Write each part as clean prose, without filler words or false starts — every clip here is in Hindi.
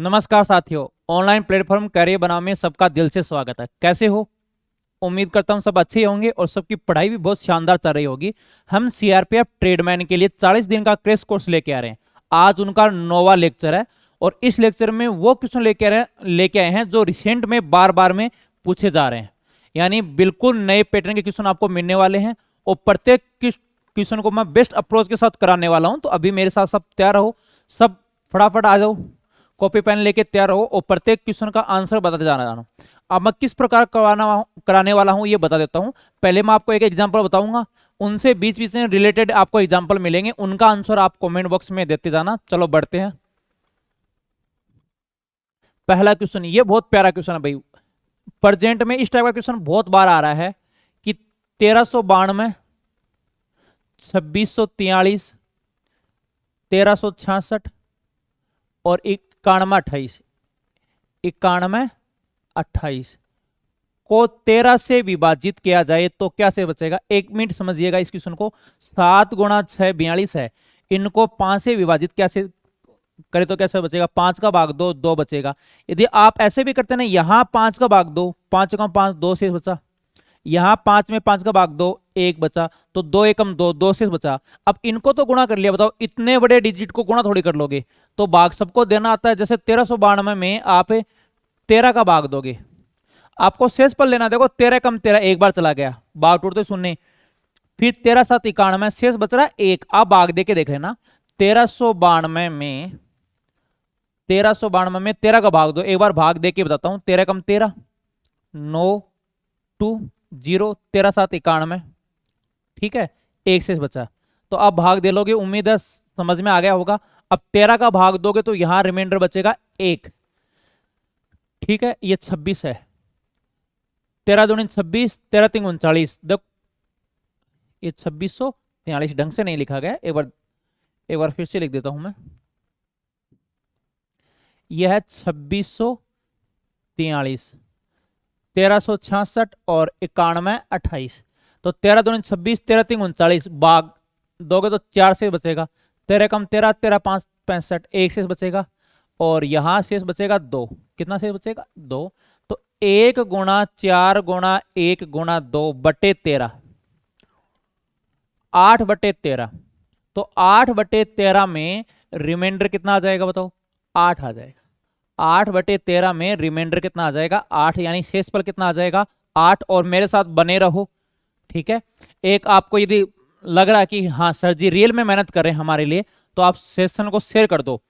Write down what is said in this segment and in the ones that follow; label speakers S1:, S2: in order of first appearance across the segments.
S1: नमस्कार साथियों, ऑनलाइन प्लेटफॉर्म करियर बनाओ में सबका दिल से स्वागत है। कैसे हो? उम्मीद करता हूँ सब अच्छे होंगे और सबकी पढ़ाई भी बहुत शानदार चल रही होगी। हम सीआरपीएफ ट्रेडमैन के लिए 40 दिन का क्रैश कोर्स लेके आ रहे हैं। आज उनका 9वां लेक्चर है और इस लेक्चर में वो क्वेश्चन लेके आए हैं जो रिसेंट में बार बार में पूछे जा रहे हैं। यानी बिल्कुल नए पैटर्न के क्वेश्चन आपको मिलने वाले हैं और प्रत्येक क्वेश्चन को मैं बेस्ट अप्रोच के साथ कराने वाला हूं। तो अभी मेरे साथ सब तैयार रहो, सब फटाफट आ जाओ, कॉपी पेन लेके तैयार रहो और प्रत्येक क्वेश्चन का आंसर बताते जाना। अब मैं किस प्रकार कराने वाला हूं ये बता देता हूं। पहले मैं आपको एक एग्जांपल बताऊंगा, उनसे बीच बीच में रिलेटेड आपको एग्जांपल मिलेंगे, उनका आंसर आप कमेंट बॉक्स में देते जाना। चलो बढ़ते हैं। पहला क्वेश्चन, ये बहुत प्यारा क्वेश्चन है भाई। प्रेजेंट में इस टाइप का क्वेश्चन बहुत बार आ रहा है कि 1392, 2643, 1366 और 9128 को 13 से विभाजित किया जाए तो क्या से बचेगा। 1 मिनट समझिएगा इस क्वेश्चन को। 7 गुणा 6 42 है, इनको 5 से विभाजित कैसे करे तो कैसे बचेगा। 5 का भाग 2, 2 बचेगा। यदि आप ऐसे भी करते ना, यहां 5 का भाग 2, 5 का 5, 2 से बचा। यहां 5 में 5 का भाग 2, 1 बचा, तो 2 एकम 2, 2 से बचा। अब इनको तो गुणा कर लिया, बताओ इतने बड़े डिजिट को गुणा थोड़ी कर लोगे, तो भाग सबको देना आता है। जैसे 1392 में आप 13 का भाग दोगे, आपको शेष पर लेना। देखो 13 कम 13 एक बार चला गया, भाग टूटते शून्य। फिर 13 7 91, शेष बच रहा है 1। आप भाग दे के देख लेना। 1392 में 13 का भाग दो, एक बार भाग दे के बताता हूं। 13 कम 13, 9 2 0, 13 7 91, ठीक है, 1 शेष बचा। तो आप भाग दे लोगे, उम्मीद है समझ में आ गया होगा। अब 13 का भाग दोगे तो यहां रिमाइंडर बचेगा 1, ठीक है। ये 26 है, 13 दूनी 26, 13 3 39। देखो ये 2643 ढंग से नहीं लिखा गया, एक बार फिर से लिख देता हूं मैं। यह है 2643, 1366 और 9128। तो 13 दूनी 26, 13 3 39, भाग दोगे तो 4 से बचेगा। 13 कम 13, 13 5 65, 1 से बचेगा और यहां शेष बचेगा 2। कितना शेष बचेगा? 2। तो 1 गुणा 4 गुणा 1 गुणा 2 बटे 13, 8 बटे 13। तो 8 बटे 13 में रिमाइंडर कितना आ जाएगा बताओ? 8 आ जाएगा। 8 बटे 13 में रिमाइंडर कितना आ जाएगा? 8, यानी शेष पर कितना आ जाएगा? 8। और मेरे साथ बने रहो, ठीक है। एक आपको यदि लग रहा है कि हाँ सर जी रियल में मेहनत कर रहे हैं हमारे लिए, तो आप सेशन को शेयर कर दो,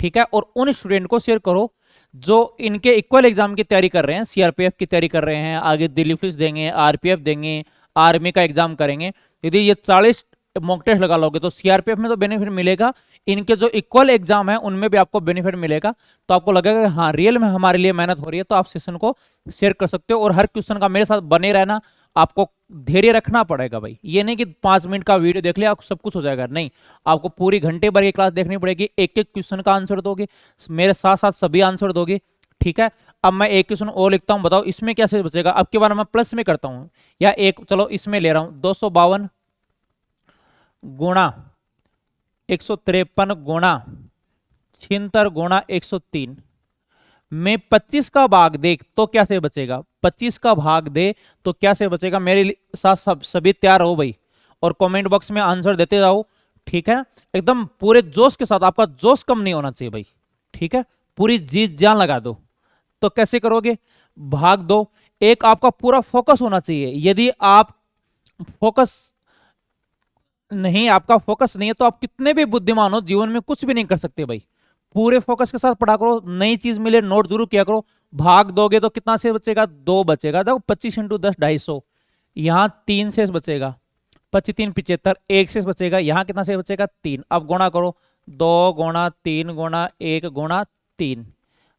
S1: ठीक है। और उन स्टूडेंट को शेयर करो जो इनके इक्वल एग्जाम की तैयारी कर रहे हैं, सीआरपीएफ की तैयारी कर रहे हैं, आगे दिल्ली पुलिस देंगे, आरपीएफ देंगे, आर्मी का एग्जाम करेंगे। यदि ये 40 मॉक टेस्ट लगा लोगे तो सीआरपीएफ में तो बेनिफिट मिलेगा, इनके जो इक्वल एग्जाम है उनमें भी आपको बेनिफिट मिलेगा। तो आपको लगेगा कि हाँ रियल में हमारे लिए मेहनत हो रही है, तो आप सेशन को शेयर कर सकते हो। और हर क्वेश्चन का मेरे साथ बने रहना, आपको धैर्य रखना पड़ेगा भाई। ये नहीं कि 5 मिनट का वीडियो देख लिया आप सब कुछ हो जाएगा, नहीं। आपको पूरी घंटे भर की क्लास देखनी पड़ेगी, एक एक क्वेश्चन का आंसर दोगे, मेरे साथ साथ सभी आंसर दोगे, ठीक है। अब मैं एक क्वेश्चन और लिखता हूं, बताओ इसमें कैसे बचेगा। अब के बार मैं प्लस में करता हूं या एक, चलो इसमें ले रहा हूं। 252 गुणा 153 गुणा 76 गुणा 103 में 25 का भाग दे तो क्या से बचेगा। 25 का भाग दे तो क्या से बचेगा। मेरे साथ सभी तैयार हो भाई और कमेंट बॉक्स में आंसर देते जाओ, ठीक है। एकदम पूरे जोश के साथ, आपका जोश कम नहीं होना चाहिए भाई, ठीक है। पूरी जी जान लगा दो। तो कैसे करोगे? भाग दो। एक आपका पूरा फोकस होना चाहिए। यदि आप फोकस नहीं, आपका फोकस नहीं है, तो आप कितने भी बुद्धिमान हो जीवन में कुछ भी नहीं कर सकते भाई। पूरे फोकस के साथ पढ़ा करो, नई चीज मिले नोट जरूर किया करो। भाग दोगे तो कितना से बचेगा? 2 बचेगा। देखो 25 × 10 250, यहां 3 से बचेगा। 25 3 75, 1 से बचेगा। यहां कितना से बचेगा? 3। अब गुणा करो, 2 गुणा 3 गुणा 1 गुणा 3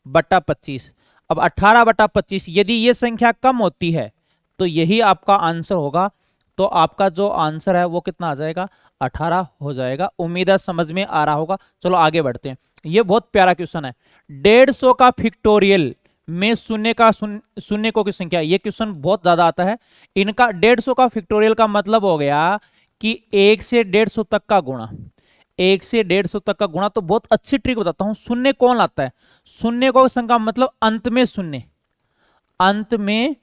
S1: बटा 25। अब 18 बटा 25, यदि ये संख्या कम होती है तो यही आपका आंसर होगा। तो आपका जो आंसर है वो कितना आ जाएगा? 18 हो जाएगा। उम्मीद है समझ में आ रहा होगा। चलो आगे बढ़ते हैं। ये बहुत प्यारा क्वेश्चन है। 150 का फैक्टोरियल में शून्य को की संख्या, ये क्वेश्चन बहुत ज्यादा आता है। इनका 150 का फैक्टोरियल का मतलब हो गया कि 1 से 150 तक का गुणा। 1 से 150 तक का गुणा। तो बहुत अच्छी ट्रिक बताता हूं। शून्य कौन लाता है? शून्य को संख्या मतलब अंत में शून्य, अंत में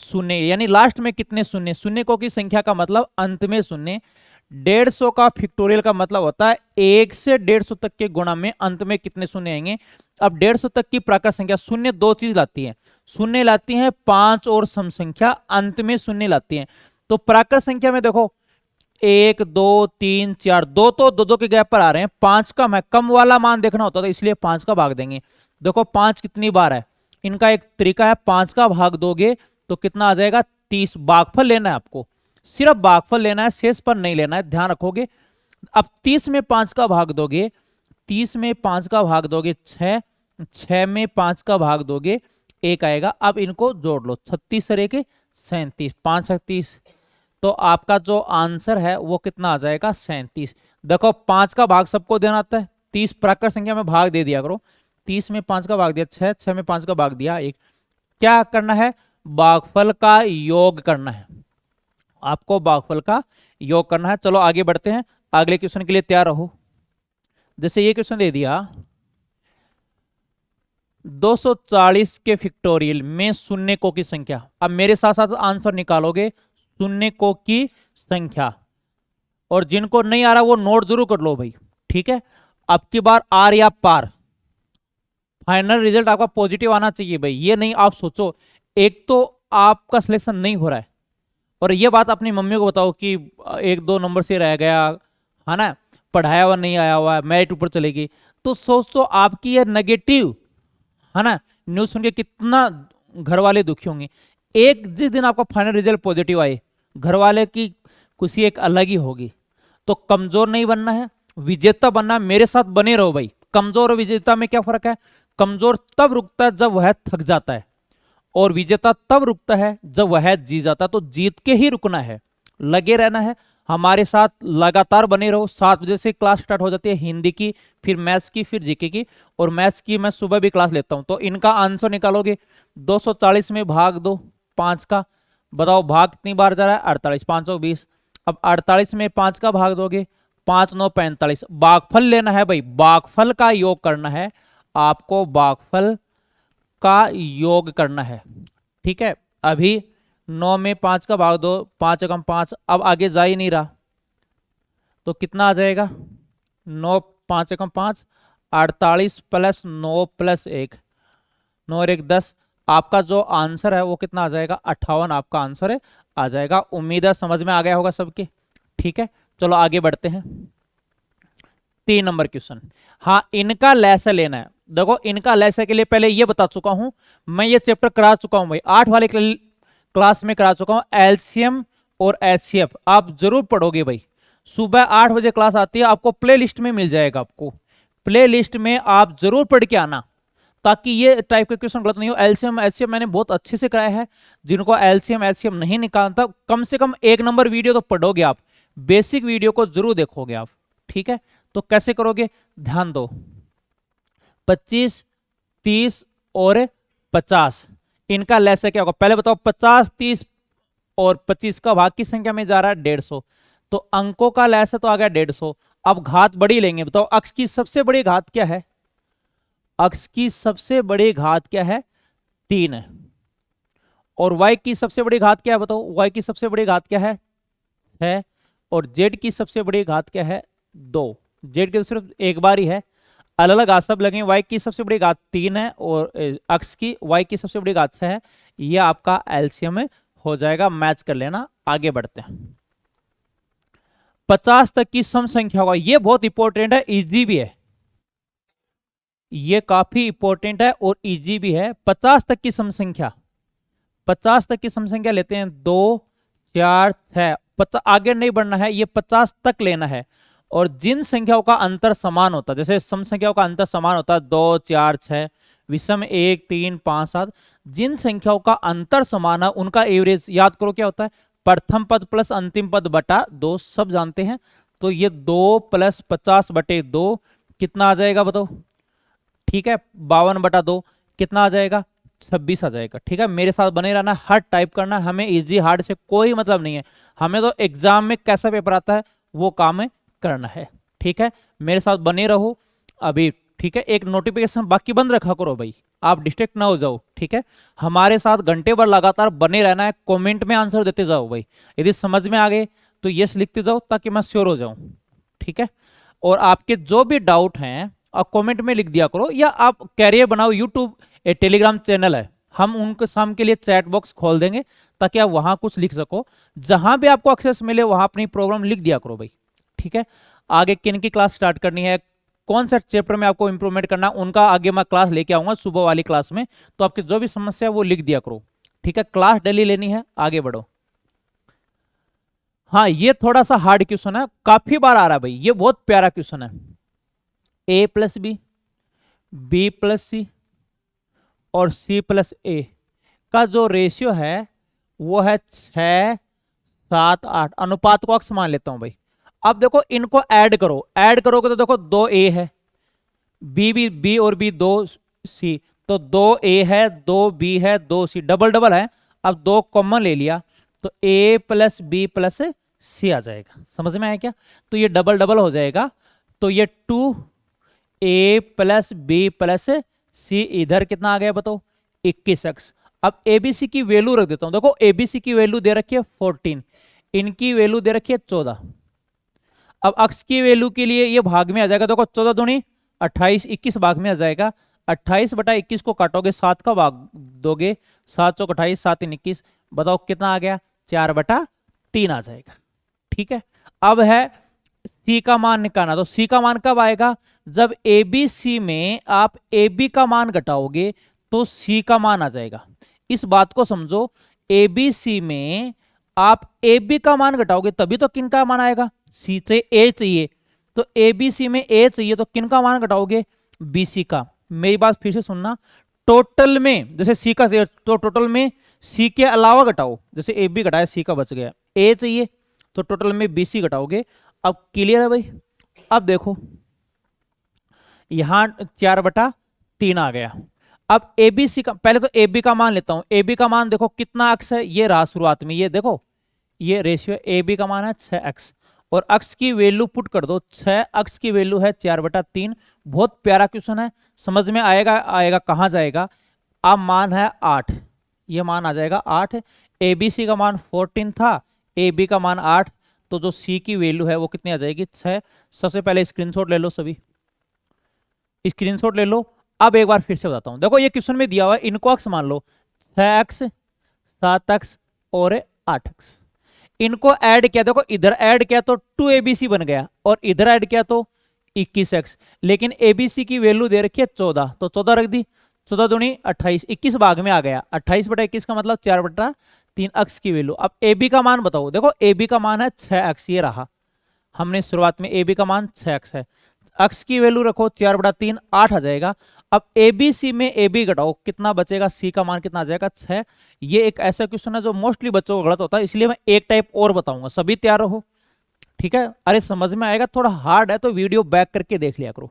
S1: शून्य यानी लास्ट में कितने शून्य, शून्य को की संख्या का मतलब अंत में शून्य। 150 का फैक्टोरियल का मतलब होता है 1 से 150 तक के गुणा में अंत में कितने शून्य आएंगे। अब 150 तक की प्राकृत संख्या शून्य दो चीज लाती है, शून्य लाती है 5 और सम संख्या अंत में शून्य लाती है। तो प्राकृत संख्या में देखो 1 2 3 4, दो तो दो दो के गैप पर आ रहे हैं। 5 कम है, कम वाला मान देखना होता था, इसलिए 5 का भाग देंगे। देखो 5 कितनी बार है, इनका एक तरीका है, 5 का भाग दोगे तो कितना आ जाएगा 30। भागफल लेना है आपको, सिर्फ भागफल लेना है, शेष पर नहीं लेना है, ध्यान रखोगे। अब 30 में 5 का भाग दोगे, 30 में 5 का भाग दोगे 6, 6 में 5 का भाग दोगे 1 आएगा। अब इनको जोड़ लो, 36 सरे के 37, 5 37, तो आपका जो आंसर है वो कितना आ जाएगा 37। देखो 5 का भाग सबको देना आता है, 30 प्राकृत संख्या में भाग दे दिया करो। 30 में 5 का भाग दिया 6, 6 में 5 का भाग दिया 1। क्या करना है? भागफल का योग करना है, आपको भागफल का योग करना है। चलो आगे बढ़ते हैं, अगले क्वेश्चन के लिए तैयार रहो। जैसे ये क्वेश्चन दे दिया 240 के फैक्टोरियल में शून्य को की संख्या। अब मेरे साथ साथ आंसर निकालोगे, शून्य को की संख्या, और जिनको नहीं आ रहा वो नोट जरूर कर लो भाई, ठीक है। अब की बार आर या पार, फाइनल रिजल्ट आपका पॉजिटिव आना चाहिए भाई। ये नहीं आप सोचो एक तो आपका सिलेक्शन नहीं हो रहा है और ये बात अपनी मम्मी को बताओ कि 1-2 नंबर से रह गया है ना, पढ़ाया हुआ नहीं आया हुआ है, मेरिट ऊपर चलेगी, तो सोचो आपकी ये नेगेटिव है ना न्यूज सुन के कितना घर वाले दुखी होंगे। एक जिस दिन आपका फाइनल रिजल्ट पॉजिटिव आए, घर वाले की खुशी एक अलग ही होगी। तो कमजोर नहीं बनना है, विजेता बनना है। मेरे साथ बने रहो भाई। कमजोर और विजेता में क्या फर्क है? कमजोर तब रुकता है जब वह थक जाता है, और विजेता तब रुकता है जब वह जीत जाता है। तो जीत के ही रुकना है, लगे रहना है। हमारे साथ लगातार बने रहो। 7 बजे से क्लास स्टार्ट हो जाती है, हिंदी की, फिर मैथ्स की, फिर जीके की, और मैथ्स की मैं सुबह भी क्लास लेता हूं। तो इनका आंसर निकालोगे, 240 में भाग दो 5 का, बताओ भाग कितनी बार जा रहा है 48, 520। अब 48 में 5 का भाग दोगे, 5 9 45। भागफल लेना है भाई, भागफल का योग करना है आपको, भागफल का योग करना है, ठीक है। अभी 9 में 5 का भाग दो, 5 एकम 5, अब आगे जा ही नहीं रहा, तो कितना आ जाएगा 9 5 एकम 5, 48 प्लस 9 प्लस 1, 9 और 1 10। आपका जो आंसर है वो कितना आ जाएगा 58, आपका आंसर है आ जाएगा। उम्मीद है समझ में आ गया होगा सबके, ठीक है। चलो आगे बढ़ते हैं। 3 नंबर क्वेश्चन, हाँ इनका लैसे लेना है। देखो इनका लैसे के लिए पहले ये बता चुका हूं, मैं ये चैप्टर करा चुका हूं भाई, 8 वाले क्लास में करा चुका हूं। एलसीएम और एचसीएफ आप जरूर पढ़ोगे भाई। सुबह 8 बजे क्लास आती है, आपको प्ले लिस्ट में मिल जाएगा, आपको प्ले लिस्ट में आप जरूर पढ़ के आना, ताकि ये टाइप के क्वेश्चन गलत नहीं हो। एलसीएम एचसीएफ मैंने बहुत अच्छे से कराया है। जिनको एलसीएम एचसीएफ नहीं निकालता, कम से कम 1 नंबर वीडियो तो पढ़ोगे आप, बेसिक वीडियो को जरूर देखोगे आप, ठीक है। तो कैसे करोगे, ध्यान दो। 25 30 और 50 इनका लैसे क्या होगा पहले बताओ। 50 30 और 25 का भाग की संख्या में जा रहा है 150, तो अंकों का लैसे तो आ गया 150। अब घात बड़ी लेंगे, बताओ अक्ष की सबसे बड़ी घात क्या है? अक्ष की सबसे बड़ी घात क्या है? 3 है। और y की सबसे बड़ी घात क्या है बताओ? y की सबसे बड़ी घात क्या है? 6। और z की सबसे बड़ी घात क्या है? 2। z की तो सिर्फ एक बार ही है, अलग अलग घात सब लगे। y की सबसे बड़ी घात 3 है और अक्ष की y की सबसे बड़ी घात 6 है। यह आपका एलसीएम में हो जाएगा, मैच कर लेना। आगे बढ़ते हैं। 50 तक की सम संख्या होगा, यह बहुत इंपॉर्टेंट है, इजी भी है, ये काफी इंपॉर्टेंट है और इजी भी है। 50 तक की सम संख्या, 50 तक की सम संख्या लेते हैं 2 4 6। 50 आगे नहीं बढ़ना है, ये 50 तक लेना है। और जिन संख्याओं का अंतर समान होता है, जैसे सम संख्याओं का अंतर समान होता है 2 4 6, विषम 1 3 5 7, जिन संख्याओं का अंतर समान है उनका एवरेज याद करो क्या होता है? प्रथम पद प्लस अंतिम पद बटा 2, सब जानते हैं। तो ये 2 प्लस 50 बटे 2 कितना आ जाएगा बताओ? ठीक है 52 बटा 2 कितना आ जाएगा? 26 आ जाएगा। ठीक है, मेरे साथ बने रहना, हर टाइप करना, हमें इजी हार्ड से कोई मतलब नहीं है, हमें तो एग्जाम में कैसा पेपर आता है वो काम करना है। ठीक है, मेरे साथ बने रहो अभी, ठीक है। एक नोटिफिकेशन बाकी बंद रखा करो भाई, आप डिस्ट्रैक्ट ना हो जाओ, ठीक है। हमारे साथ घंटे भर लगातार बने रहना है, कमेंट में आंसर देते जाओ भाई। यदि समझ में आ गए तो यस लिखते जाओ ताकि मैं श्योर हो जाऊं, ठीक है। और आपके जो भी डाउट हैं आप कमेंट में लिख दिया करो, या आप कैरियर बनाओ यूट्यूब, टेलीग्राम चैनल है, हम उनके शाम के लिए चैट बॉक्स खोल देंगे ताकि आप वहां कुछ लिख सको। जहां भी आपको एक्सेस मिले वहां अपनी प्रॉब्लम लिख दिया करो भाई, ठीक है। आगे किन की क्लास स्टार्ट करनी है, कौन सा चैप्टर में आपको इंप्रूवमेंट करना, उनका आगे मैं क्लास लेके आऊंगा सुबह वाली क्लास में, तो आपकी जो भी समस्या है वो लिख दिया करो, ठीक है। क्लास डेली लेनी है, आगे बढ़ो। हाँ, ये थोड़ा सा हार्ड क्वेश्चन है, काफी बार आ रहा है भाई, ये बहुत प्यारा क्वेश्चन है। ए प्लस बी प्लस सी और सी प्लस ए का जो रेशियो है वो है 6, 7, 8। अनुपात को अक्स मान लेता हूं भाई। अब देखो इनको ऐड करो, ऐड करोगे तो देखो 2 ए है, बी और बी 2 सी, तो 2 ए है, 2 बी है, 2 सी, डबल डबल है। अब 2 कॉमन ले लिया तो ए प्लस बी प्लस सी आ जाएगा, समझ में आया क्या? तो ये डबल डबल हो जाएगा, तो ये 2 ए प्लस बी प्लस सी, इधर कितना आ गया बताओ 21x। अब एबीसी की वैल्यू रख देता हूं, देखो एबीसी की वैल्यू दे रखी है 14, इनकी वैल्यू दे रखी है 14। अब अक्स की वैल्यू के लिए ये भाग में आ जाएगा, देखो 14 दूनी 28, 21 भाग में आ जाएगा। 28/21 को काटोगे 7 का भाग दोगे, 7 चौक 28, 7 3 21, बताओ कितना आ गया 4/3 आ जाएगा, ठीक है। अब है सी का मान निकालना, तो सी का मान कब आएगा? जब ए बी सी में आप ए बी का मान घटाओगे तो सी का मान आ जाएगा। इस बात को समझो, ए बी सी में आप ए बी का मान घटाओगे तभी तो किन का मान आएगा? सी से ए चाहिए, तो ए बी सी में ए चाहिए तो किन का मान घटाओगे? बी सी का। मेरी बात फिर से सुनना, टोटल में जैसे सी का तो टोटल में सी के अलावा घटाओ, जैसे ए बी घटाया सी का बच गया, ए चाहिए तो टोटल में बी सी घटाओगे। अब क्लियर है भाई? अब देखो यहां 4/3 आ गया। अब एबीसी का, पहले तो ए बी का मान लेता हूं, ए बी का मान देखो कितना अक्स है, ये रहा शुरुआत में, ये देखो ये रेशियो, ए बी का मान है 6x, और अक्स की वैल्यू पुट कर दो, 6 अक्स की वैल्यू है 4/3। बहुत प्यारा क्वेश्चन है, समझ में आएगा? आएगा कहां जाएगा? अब मान है 8, ये मान आ जाएगा 8। एबीसी का मान 14 था, ए बी का मान 8, तो जो सी की वैल्यू है वो कितनी आ जाएगी? 6। सबसे पहले स्क्रीनशॉट ले लो, सभी स्क्रीनशॉट ले लो। अब एक बार फिर से बताता हूं, देखो ये क्वेश्चन में दिया हुआ है, इनको अक्स मान लो, 6x, 7x और 8x, इनको ऐड किया, देखो इधर ऐड किया तो 2abc बन गया, और इधर ऐड किया तो 21x, लेकिन abc की वैल्यू दे रखी है 14, तो 14 रख दी, 14 दूनी 28, 21 भाग में आ गया, 28/21 का मतलब 4/3 अक्स की वैल्यू। अब ab का मान बताओ, देखो ab का मान है 6x, ये रहा, हमने शुरुआत में ab का मान 6x है, अक्स की वैल्यू रखो 4/3, 8 आ जाएगा। अब ए बी सी में ए बी घटाओ, कितना बचेगा? सी का मान कितना आ जाएगा? 6। ये एक ऐसा क्वेश्चन है जो मोस्टली बच्चों को गलत होता है, इसलिए मैं एक टाइप और बताऊंगा, सभी तैयार रहो, ठीक है। अरे समझ में आएगा, थोड़ा हार्ड है तो वीडियो बैक करके देख लिया करो,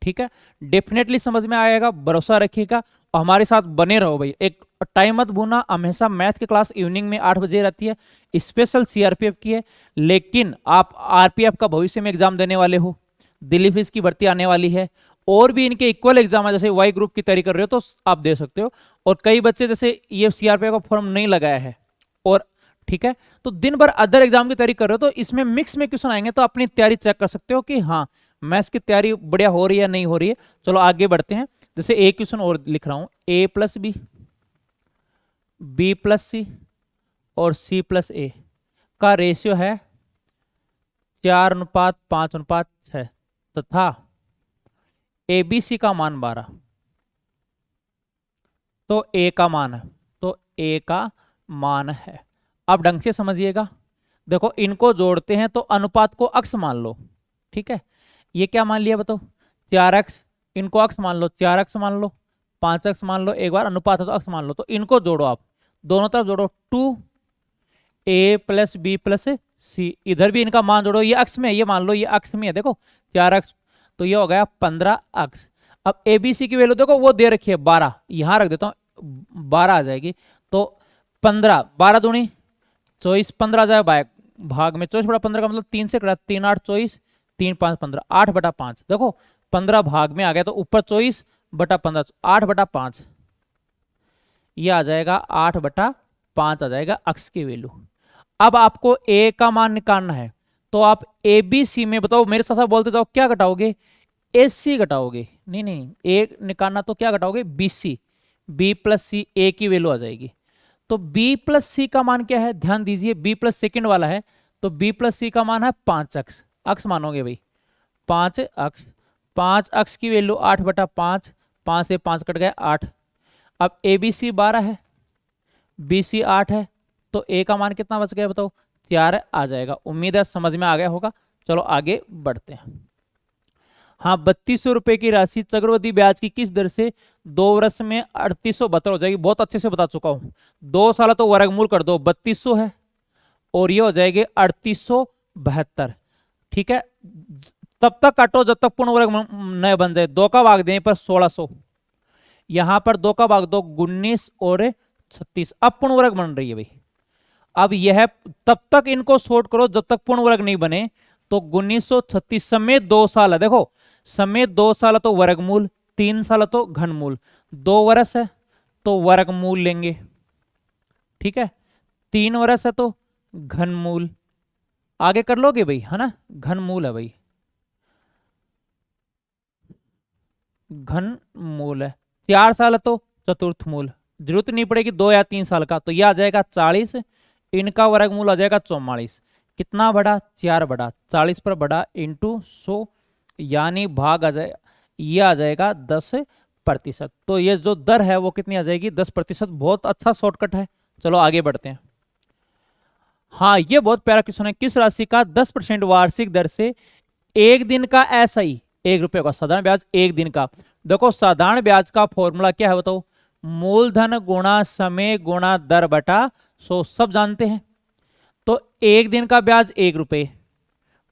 S1: ठीक है। डेफिनेटली समझ में आएगा, भरोसा रखिएगा और हमारे साथ बने रहो भाई। एक टाइम मत भूलना, हमेशा मैथ की क्लास इवनिंग में 8 बजे रहती है, स्पेशल सीआरपीएफ की है, लेकिन आप आरपीएफ का भविष्य में एग्जाम देने वाले हो, दिल्ली पुलिस की भर्ती आने वाली है, और भी इनके इक्वल एग्जाम है, जैसे वाई ग्रुप की तैयारी कर रहे हो तो आप दे सकते हो। और कई बच्चे जैसे ये सीआरपीएफ का फॉर्म नहीं लगाया है, और ठीक है, तो दिन भर अदर एग्जाम की तैयारी कर रहे हो, तो इसमें मिक्स में क्वेश्चन आएंगे तो अपनी तैयारी चेक कर सकते हो कि हाँ मैथ्स की तैयारी बढ़िया हो रही है नहीं हो रही है। चलो आगे बढ़ते हैं, जैसे एक क्वेश्चन और लिख रहा हूं, a प्लस बी प्लस सी और c प्लस ए का रेशियो है 4:5:6 तथा एबीसी का मान 12, तो ए का मान है, तो ए का मान है। अब ढंग से समझिएगा, देखो इनको जोड़ते हैं तो अनुपात को अक्स मान लो, ठीक है। ये क्या मान लिया बताओ? 4x, इनको अक्स मान लो, 4x मान लो, 5x मान लो, एक बार अनुपात है तो अक्स मान लो, तो इनको जोड़ो, आप दोनों तरफ जोड़ो, 2a प्लस बी प्लस सी, इधर भी इनका मान जोड़ो, ये अक्स में है, ये मान लो ये अक्स में है, देखो 4x, तो ये हो गया 15x। अब ए बी सी की वैल्यू देखो वो दे रखी है 12, यहां रख देता हूं 12 आ जाएगी, तो 15, 12 दूनी 24, 15 आ जाए भाग में, 24/15 का मतलब 3 से कटा, 3 8 24, 3×5 = 15, 8/5। देखो 15 भाग में आ गया तो ऊपर 24/15, 8/5, ये आ जाएगा 8/5 आ जाएगा अक्स की वैल्यू। अब आपको ए का मान निकालना है, तो आप ए बी सी में बताओ, मेरे साथ साथ बोलते जाओ, क्या घटाओगे? ए सी घटाओगे, नहीं नहीं, ए निकालना तो क्या घटाओगे? बी सी, बी प्लस सी, ए की वैल्यू आ जाएगी। तो बी प्लस सी का मान क्या है? ध्यान दीजिए, बी प्लस सेकेंड वाला है, तो बी प्लस सी का मान है 5 अक्स। अक्स मानोगे भाई, 5 अक्स। 5 अक्स की वैल्यू 8/5, 5 से 5 कट गए 8। अब ए बी सी 12 है, बी सी 8 है, तो ए का मान कितना बच गया बताओ? 4 आ जाएगा। उम्मीद है समझ में आ गया होगा। चलो आगे बढ़ते हैं। हाँ, 3200 रुपए की राशि चक्रवृद्धि ब्याज की किस दर से 2 वर्ष में 3872 हो जाएगी? बहुत अच्छे से बता चुका हूं। 2 साल तो वर्गमूल कर दो, 3200 है और ये हो जाएगी 3872। ठीक है, तब तक काटो जब तक पूर्ण वर्ग न बन जाए। 2 का भाग देने पर 1600, यहां पर 2 का भाग दो 19 और 36, अब पूर्ण वर्ग बन रही है भाई। अब यह तब तक इनको शॉर्ट करो जब तक पूर्ण वर्ग नहीं बने। तो 1936 समेत 2 साल है, देखो समेत 2 साल तो वर्गमूल, 3 साल तो घनमूल, 2 वर्ष है तो वर्गमूल लेंगे। ठीक है, 3 वर्ष है तो घनमूल, आगे कर लोगे भाई, है ना? घनमूल है भाई, घनमूल है। 4 साल है तो चतुर्थ मूल, जरूरत नहीं पड़ेगी 2 या 3 साल का, तो यह आ जाएगा 40, इनका वर्गमूल आ जाएगा 44। कितना बढ़ा? 4 बढ़ा, 40 पर बढ़ा इंटू 100, यानी भाग आ जाए, ये आ जाएगा 10%। तो ये जो दर है वो कितनी आ जाएगी? 10%। बहुत अच्छा शॉर्टकट है। चलो आगे बढ़ते हैं। हाँ, ये बहुत प्यारा क्वेश्चन है। किस राशि का 10% वार्षिक दर से एक दिन का SI, 1 रुपये का साधारण ब्याज 1 दिन का? देखो साधारण ब्याज का फॉर्मूला क्या है बताओ? मूलधन गुणा समय गुणा दर बटा 100, सब जानते हैं। तो 1 दिन का ब्याज 1 रुपये,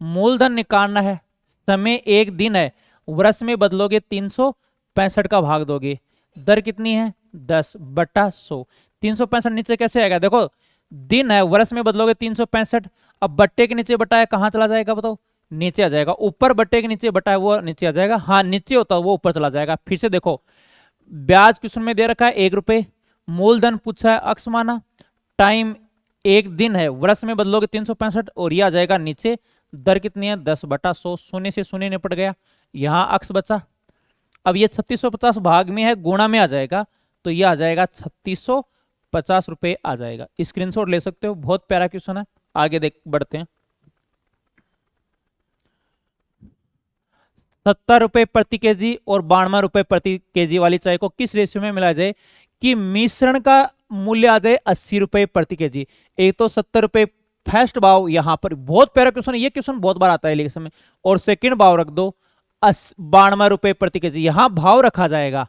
S1: मूलधन निकालना है, समय 1 दिन है, वर्ष में बदलोगे 365 का भाग दोगे, दर कितनी है? 10/100। 365 नीचे कैसे आएगा? देखो दिन है, वर्ष में बदलोगे 365, अब बट्टे के नीचे बटा है, कहां चला जाएगा बताओ? नीचे आ जाएगा। ऊपर बट्टे के नीचे बटा है वो नीचे आ जाएगा, हाँ नीचे होता है वो ऊपर चला जाएगा। फिर से देखो, ब्याज क्वेश्चन में दे रखा है 1 रुपये, मूलधन पूछा है, अक्स माना, टाइम 1 दिन है, वर्ष में बदलोगे 365 और ये आ जाएगा नीचे। दर कितनी है? 10/100, शून्य से शून्य निपट गया, यहां अक्स बचा। अब ये 3650 भाग में है, गुणा में आ जाएगा, तो ये आ जाएगा 3650 रुपए आ जाएगा। स्क्रीनशॉट ले सकते हो, बहुत प्यारा क्वेश्चन है। आगे देख बढ़ते हैं। 70 रुपए प्रति केजी और 92 रुपए प्रति केजी वाली चाय को किस रेशियो में मिलाया जाए कि मिश्रण का मूल्य आ जाए 80 रुपए प्रति केजी? एक तो 70 रुपए फर्स्ट भाव, यहां पर बहुत प्यारा क्वेश्चन है, ये क्वेश्चन बहुत बार आता है लेक्चर में, और सेकंड भाव रख दो 92 रुपए प्रति केजी, यहां भाव रखा जाएगा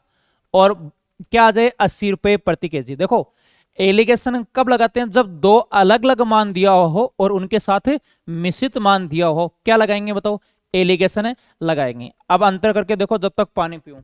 S1: और क्या आ जाए? 80 रुपए प्रति केजी। देखो एलिगेशन कब लगाते हैं? जब 2 अलग अलग मान दिया हो और उनके साथ मिश्रित मान दिया हो, क्या लगाएंगे बताओ? एलिगेशन लगाएंगे। अब अंतर करके देखो जब तक पानी पीऊं।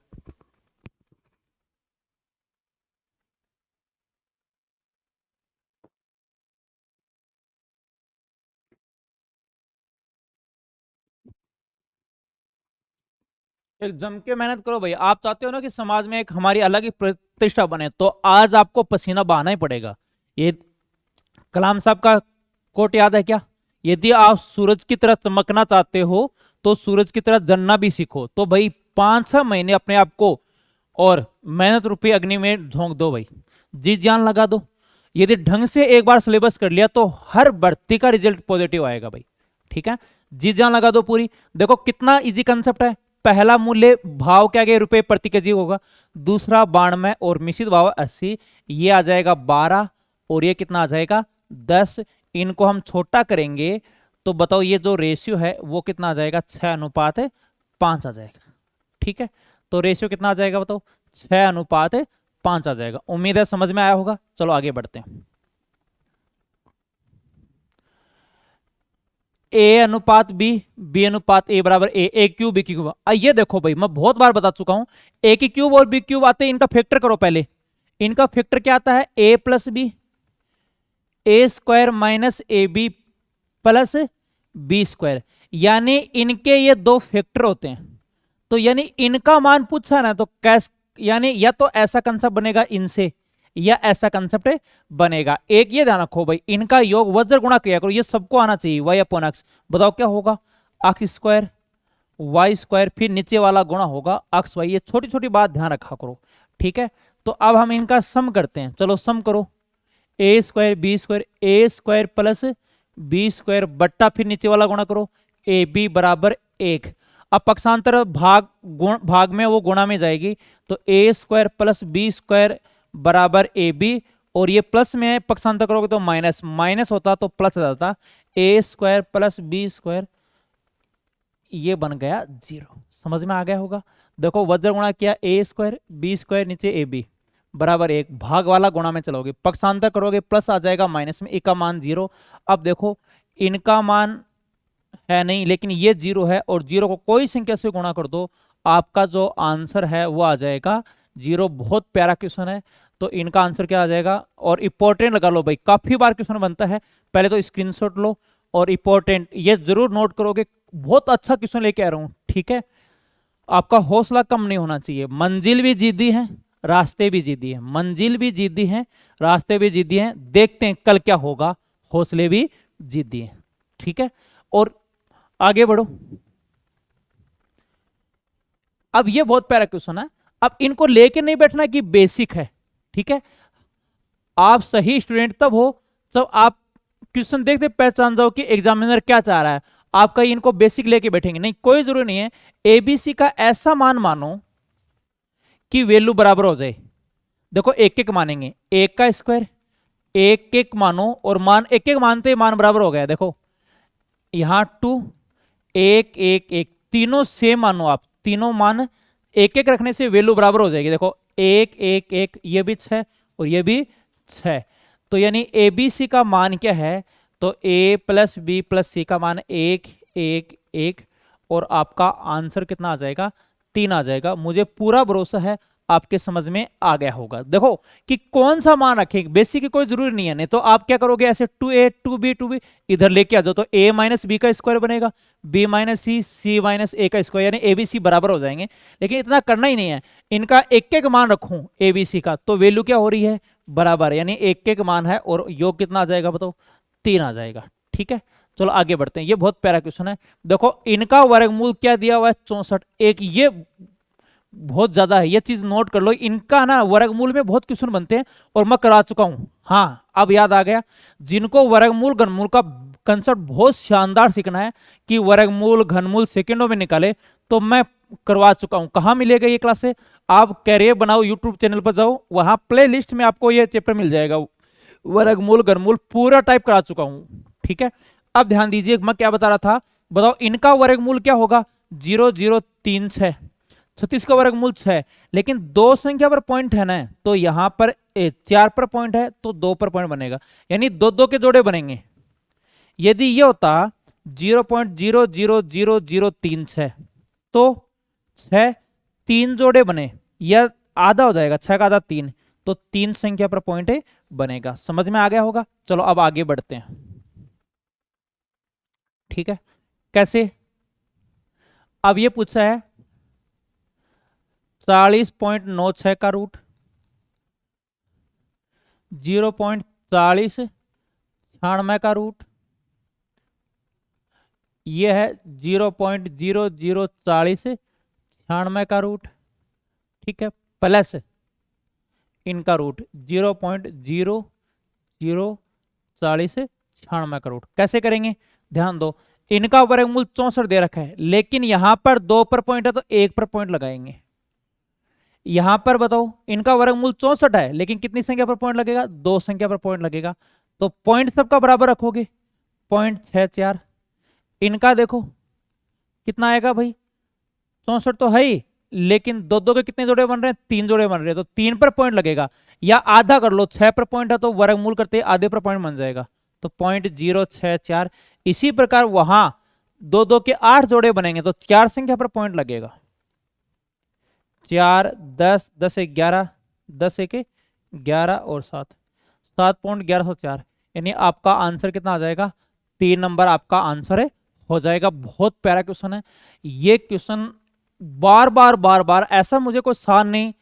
S1: एक जम के मेहनत करो भाई, आप चाहते हो ना कि समाज में एक हमारी अलग ही प्रतिष्ठा बने, तो आज आपको पसीना बहाना ही पड़ेगा। ये कलाम साहब का कोट याद है क्या? यदि आप सूरज की तरह चमकना चाहते हो तो सूरज की तरह जलना भी सीखो। तो भाई 5-6 महीने अपने आप को और मेहनत रूपी अग्नि में झोंक दो भाई, जी जान लगा दो। यदि ढंग से एक बार सिलेबस कर लिया तो हर भर्ती का रिजल्ट पॉजिटिव आएगा भाई। ठीक है, जी जान लगा दो पूरी। देखो कितना इजी कंसेप्ट है। पहला मूल्य भाव क्या गया? रुपए प्रति केजी होगा, दूसरा 92 और मिश्रित भाव 80, ये आ जाएगा 12 और ये कितना आ जाएगा? 10। इनको हम छोटा करेंगे तो बताओ ये जो रेशियो है वो कितना आ जाएगा? 6:5 आ जाएगा। ठीक है, तो रेशियो कितना आ जाएगा बताओ? 6:5 आ जाएगा। उम्मीद है समझ में आया होगा। चलो आगे बढ़ते हैं। A/B, B/A बराबर A क्यूब B क्यूब। ये देखो भाई, मैं बहुत बार बता चुका हूं, A की क्यूब और B क्यूब आते हैं, इनका फैक्टर करो पहले। इनका फैक्टर क्या आता है? A plus B, A² minus AB plus B²। यानी इनके ये दो फैक्टर होते हैं, तो यानी इनका मान पूछा ना, तो कैस यानी या तो ऐसा कंसेप्ट बनेगा इनसे, या ऐसा कंसेप्ट बनेगा। एक ये ध्यान रखो भाई, इनका योग वज्र गुणा किया करो, ये सबको आना चाहिए, वाई अपॉन एक्स। बताओ क्या होगा, एक्स स्क्वायर वाई स्क्वायर, फिर नीचे वाला गुणा होगा एक्स वाई। ये छोटी छोटी बात ध्यान रखा करो, ठीक है। तो अब हम इनका सम करते हैं, चलो सम करो। ए स्क्वायर बी स्क्वायर, ए स्क्वायर प्लस बी स्क्वायर बट्टा फिर नीचे वाला गुणा करो, ए बी बराबर 1। अब पक्षांतर भाग में वो गुणा में जाएगी, तो ए स्क्वायर प्लस बी स्क्वायर बराबर ए बी, और ये प्लस में पक्षांतर करोगे तो माइनस, माइनस होता तो प्लस जाता, ए स्क्वायर प्लस बी स्क्वायर, ये बन गया 0। समझ में आ गया होगा। देखो वज्र गुणा किया, ए स्क्वायर बी स्क्वायर नीचे ए बी बराबर 1, भाग वाला गुणा में चलोगे, पक्षांतर करोगे प्लस आ जाएगा माइनस में, एक का मान 0। अब देखो इनका मान है नहीं, लेकिन ये 0 है, और 0 को कोई संख्या से गुणा कर दो, आपका जो आंसर है वो आ जाएगा 0। बहुत प्यारा क्वेश्चन है, तो इनका आंसर क्या आ जाएगा, और इंपॉर्टेंट लगा लो भाई, काफी बार क्वेश्चन बनता है, पहले तो स्क्रीनशॉट लो और इंपॉर्टेंट ये जरूर नोट करोगे, बहुत अच्छा क्वेश्चन लेके आ रहा हूं, ठीक है। आपका हौसला कम नहीं होना चाहिए। मंजिल भी जिद्दी है, रास्ते भी जिद्दी है, मंजिल भी जिद्दी है, रास्ते भी जिद्दी हैं, देखते हैं कल क्या होगा, हौसले भी जिद्दी हैं, ठीक है। और आगे बढ़ो। अब ये बहुत प्यारा क्वेश्चन है, अब इनको लेके नहीं बैठना कि बेसिक है, ठीक है। आप सही स्टूडेंट तब हो जब आप क्वेश्चन देखते पहचान जाओ कि एग्जामिनर क्या चाह रहा है। आप कहीं इनको बेसिक लेके बैठेंगे नहीं, कोई जरूरी नहीं है। एबीसी का ऐसा मान मानो कि वैल्यू बराबर हो जाए। देखो एक एक मानेंगे, एक का स्क्वायर, एक एक मानो, और मान एक एक मानते ही मान बराबर हो गया। देखो यहां 2 एक एक एक, तीनों सेम मानो, आप तीनों मान एक एक रखने से वैल्यू बराबर हो जाएगी। देखो एक एक एक, ये भी 6 और ये भी 6, तो यानी ए बी सी का मान क्या है, तो ए प्लस बी प्लस सी का मान 1 1 1, और आपका आंसर कितना आ जाएगा, 3 आ जाएगा। मुझे पूरा भरोसा है आपके समझ में आ गया होगा। देखो कि कौन सा मान रखेंगे, बेसिक की कोई जरूरी नहीं है, नहीं तो आप क्या करोगे, ऐसे 2a 2b 2b इधर लेके आ जाओ, तो a माइनस बी का स्क्वायर बनेगा, b माइनस सी, सी माइनस ए का स्क्वायर, यानी a b c बराबर हो जाएंगे। लेकिन इतना करना ही नहीं है, इनका एक एक मान रखूं a b c का, तो वैल्यू क्या हो रही है, बराबर, यानी एक एक मान है, और योग कितना आ जाएगा बताओ, 3 आ जाएगा, ठीक है। चलो आगे बढ़ते हैं, ये बहुत प्यारा क्वेश्चन है। देखो इनका वर्गमूल क्या दिया हुआ है, 64। एक ये बहुत ज्यादा है, ये चीज नोट कर लो, इनका ना वर्गमूल में बहुत क्वेश्चन बनते हैं, और मैं करा चुका हूं। हाँ अब याद आ गया, जिनको वर्गमूल घनमूल का कंसेप्ट बहुत शानदार सीखना है कि वर्गमूल घनमूल सेकंडों में निकाले, तो मैं करवा चुका हूं। कहां मिलेगा ये क्लास से, आप कैरियर बनाओ यूट्यूब चैनल पर जाओ, वहां प्ले लिस्ट में आपको ये चैप्टर मिल जाएगा, वर्गमूल घनमूल पूरा टाइप करा चुका हूं, ठीक है। अब ध्यान दीजिए मैं क्या बता रहा था, बताओ इनका वर्गमूल क्या होगा, 0 0 3 6, 36 का वर्गमूल 6, लेकिन दो संख्या पर पॉइंट है ना, तो यहां पर 4 पर पॉइंट है तो 2 पर पॉइंट बनेगा, यानी दो दो के जोड़े बनेंगे। यदि ये होता 0.00003 तो 6 3 जोड़े बने, या आधा हो जाएगा, 6 का आधा 3, तो 3 संख्या पर पॉइंट बनेगा। समझ में आ गया होगा। चलो अब आगे बढ़ते हैं, ठीक है। कैसे, अब ये पूछा है 40.96 का रूट, 0.4096 का रूट, ये है 0.004096 का रूट, ठीक है, प्लस इनका रूट 0.004096 का रूट। कैसे करेंगे, ध्यान दो, इनका वर्गमूल 64 दे रखा है, लेकिन यहां पर 2 पर पॉइंट है तो 1 पर पॉइंट लगाएंगे। यहां पर बताओ इनका वर्गमूल 64 है, लेकिन कितनी संख्या पर पॉइंट लगेगा, 2 संख्या पर पॉइंट लगेगा, तो पॉइंट सबका बराबर रखोगे, 0.64। इनका देखो कितना आएगा भाई, 64 तो है ही, लेकिन दो दो के कितने जोड़े बन रहे हैं, 3 जोड़े बन रहे हैं, तो 3 पर पॉइंट लगेगा, या आधा कर लो, 6 पर पॉइंट है तो वर्गमूल करते आधे पर पॉइंट बन जाएगा, तो 0.064। इसी प्रकार वहां दो दो के 8 जोड़े बनेंगे तो 4 संख्या पर पॉइंट लगेगा, 4 10 10 1 11 10 1 11 और 7 7.1104, यानी आपका आंसर कितना आ जाएगा, 3 नंबर आपका आंसर है हो जाएगा। बहुत प्यारा क्वेश्चन है ये क्वेश्चन, बार बार बार बार ऐसा मुझे कोई साल नहीं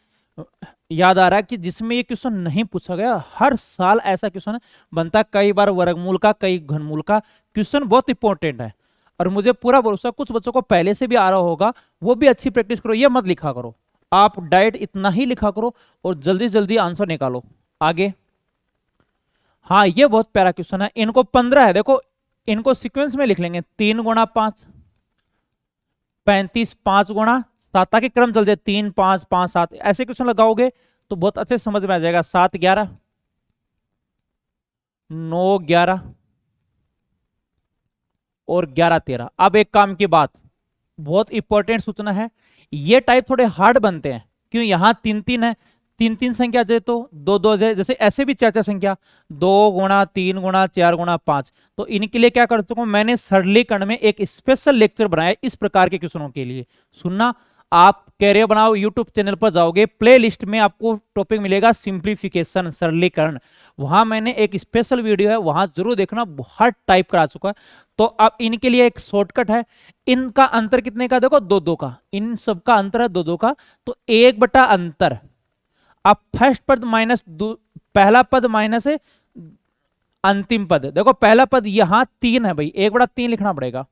S1: याद आ रहा है कि जिसमें ये क्वेश्चन नहीं पूछा गया। हर साल ऐसा क्वेश्चन बनता है, कई बार वर्गमूल का, कई घनमूल का। क्वेश्चन बहुत इंपॉर्टेंट है और मुझे पूरा भरोसा कुछ बच्चों को पहले से भी आ रहा होगा, वो भी अच्छी प्रैक्टिस करो। ये मत लिखा करो आप, डायरेक्ट इतना ही लिखा करो और जल्दी जल्दी आंसर निकालो। आगे, हाँ ये बहुत प्यारा क्वेश्चन है। इनको 15 है, देखो इनको सीक्वेंस में लिख लेंगे। 3 गुणा 5 35, 5 गुणा 7, ताकि क्रम चल जाए। 3 5 5 7 ऐसे क्वेश्चन लगाओगे तो बहुत अच्छे समझ में आ जाएगा। 7 11 9 11 और 11 13। अब एक काम की बात, बहुत इंपॉर्टेंट सूचना है, ये टाइप थोड़े हार्ड बनते हैं। क्यों? यहां 3 3 है, 3 3 संख्या जाए तो 2 2 जाए, जैसे ऐसे भी 4 4 संख्या, 2 गुणा 3 गुणा 4 गुणा 5। तो इनके लिए क्या कर चुका हूं मैंने, सरलीकरण में एक स्पेशल लेक्चर बनाया इस प्रकार के क्वेश्चनों के लिए। सुनना, आप कैरियर बनाओ यूट्यूब चैनल पर जाओगे, प्ले लिस्ट में आपको टॉपिक मिलेगा सिंप्लीफिकेशन, सरलीकरण। वहां मैंने एक स्पेशल वीडियो है, वहां जरूर देखना, हर टाइप करा चुका है। तो अब इनके लिए एक शॉर्टकट है। इनका अंतर कितने का, देखो 2 2 का, इन सबका अंतर है 2 2 का। तो 1 बटा अंतर, अब फर्स्ट पद माइनस पहला पद माइनस है अंतिम पद। देखो पहला पद यहां 3 है भाई, 1 बटा 3 लिखना पड़ेगा।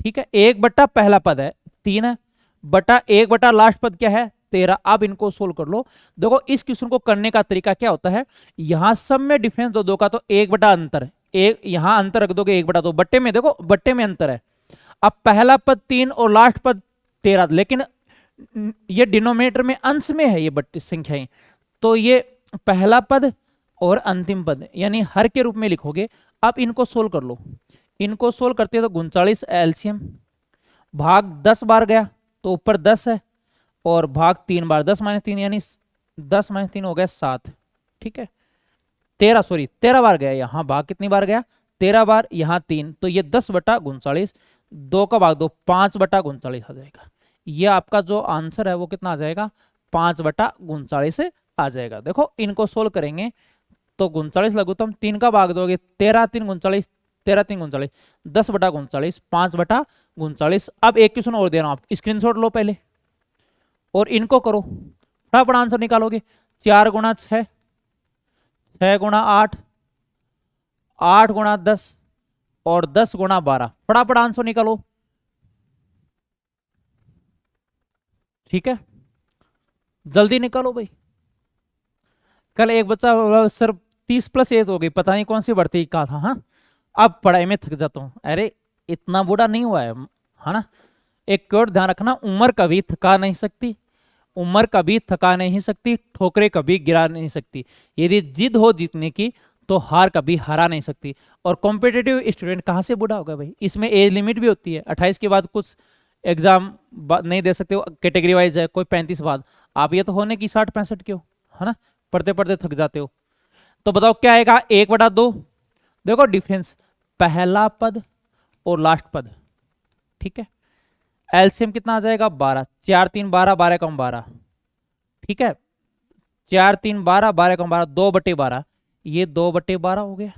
S1: ठीक है, 1 बटा पहला पद है 3 है, बटा 1 बटा लास्ट पद क्या है 13। अब इनको सोल्व कर लो। देखो इस क्वेश्चन को करने का तरीका क्या होता है, यहां सब में डिफरेंस 2 2 का, तो 1 बटा अंतर, एक यहां अंतर रख दोगे 1 बटा 2, बट्टे में देखो बट्टे में अंतर है। अब पहला पद 3 और लास्ट पद 13, लेकिन ये डिनोमिनेटर में अंश में है ये बट्टे संख्याएं, तो ये पहला पद और अंतिम पद यानी हर के रूप में लिखोगे। अब इनको सोल्व कर लो। इनको सोल्व करते हो तो 39 एलसीएम, भाग 10 बार गया तो ऊपर 10 है, और भाग 3 बार 10 माइनस 3 यानी 10 माइनस 3 हो गया 7। ठीक है, 13 बार गया, यहां भाग कितनी बार गया 13 बार, यहां 3, तो ये 10 बटा 39, 2 का भाग 2 5 बटा 39 आ जाएगा। ये आपका जो आंसर है वो कितना आ जाएगा, 5 बटा 39 से आ जाएगा। देखो इनको सोल्व करेंगे तो 39 लघुत्तम 3 का भाग दोगे 13 3 39, 13 3 39, 10 बटा 39, 5 बटा 39। अब एक क्वेश्चन और दे रहा हूं, आप स्क्रीनशॉट लो पहले और इनको करो, फटाफट आंसर निकालोगे। 4 गुणा 6, 6 गुणा 8, 8 गुणा 10 और 10 गुणा 12, फटाफट आंसर निकालो। ठीक है, जल्दी निकालो भाई। कल एक बच्चा सर 30 प्लस एज हो गई, पता नहीं कौन सी भर्ती का था। हाँ, अब पढ़ाई में थक जाता हूं। अरे इतना बूढ़ा नहीं हुआ है ना। एक और ध्यान रखना, उम्र कभी थका नहीं सकती, उम्र कभी थका नहीं सकती, ठोकरे कभी गिरा नहीं सकती। यदि जिद हो जीतने की तो हार कभी हरा नहीं सकती। और कॉम्पिटेटिव स्टूडेंट कहाँ से बूढ़ा होगा भाई, इसमें एज लिमिट भी होती है। 28 के बाद कुछ एग्जाम नहीं दे सकते हो, कैटेगरी वाइज है, कोई 35 बाद। आप ये तो होने की 60 65 के हो, है ना, पढ़ते पढ़ते थक जाते हो। तो बताओ क्या आएगा, 1 बटा 2। देखो डिफरेंस, पहला पद और लास्ट पद। ठीक है, एलसीएम कितना आ जाएगा 12, 4 3 12, 12 कम 12। ठीक है, 4 3 12, 12 कम 12, 2 बटे 12, ये 2 बटे 12 हो गया,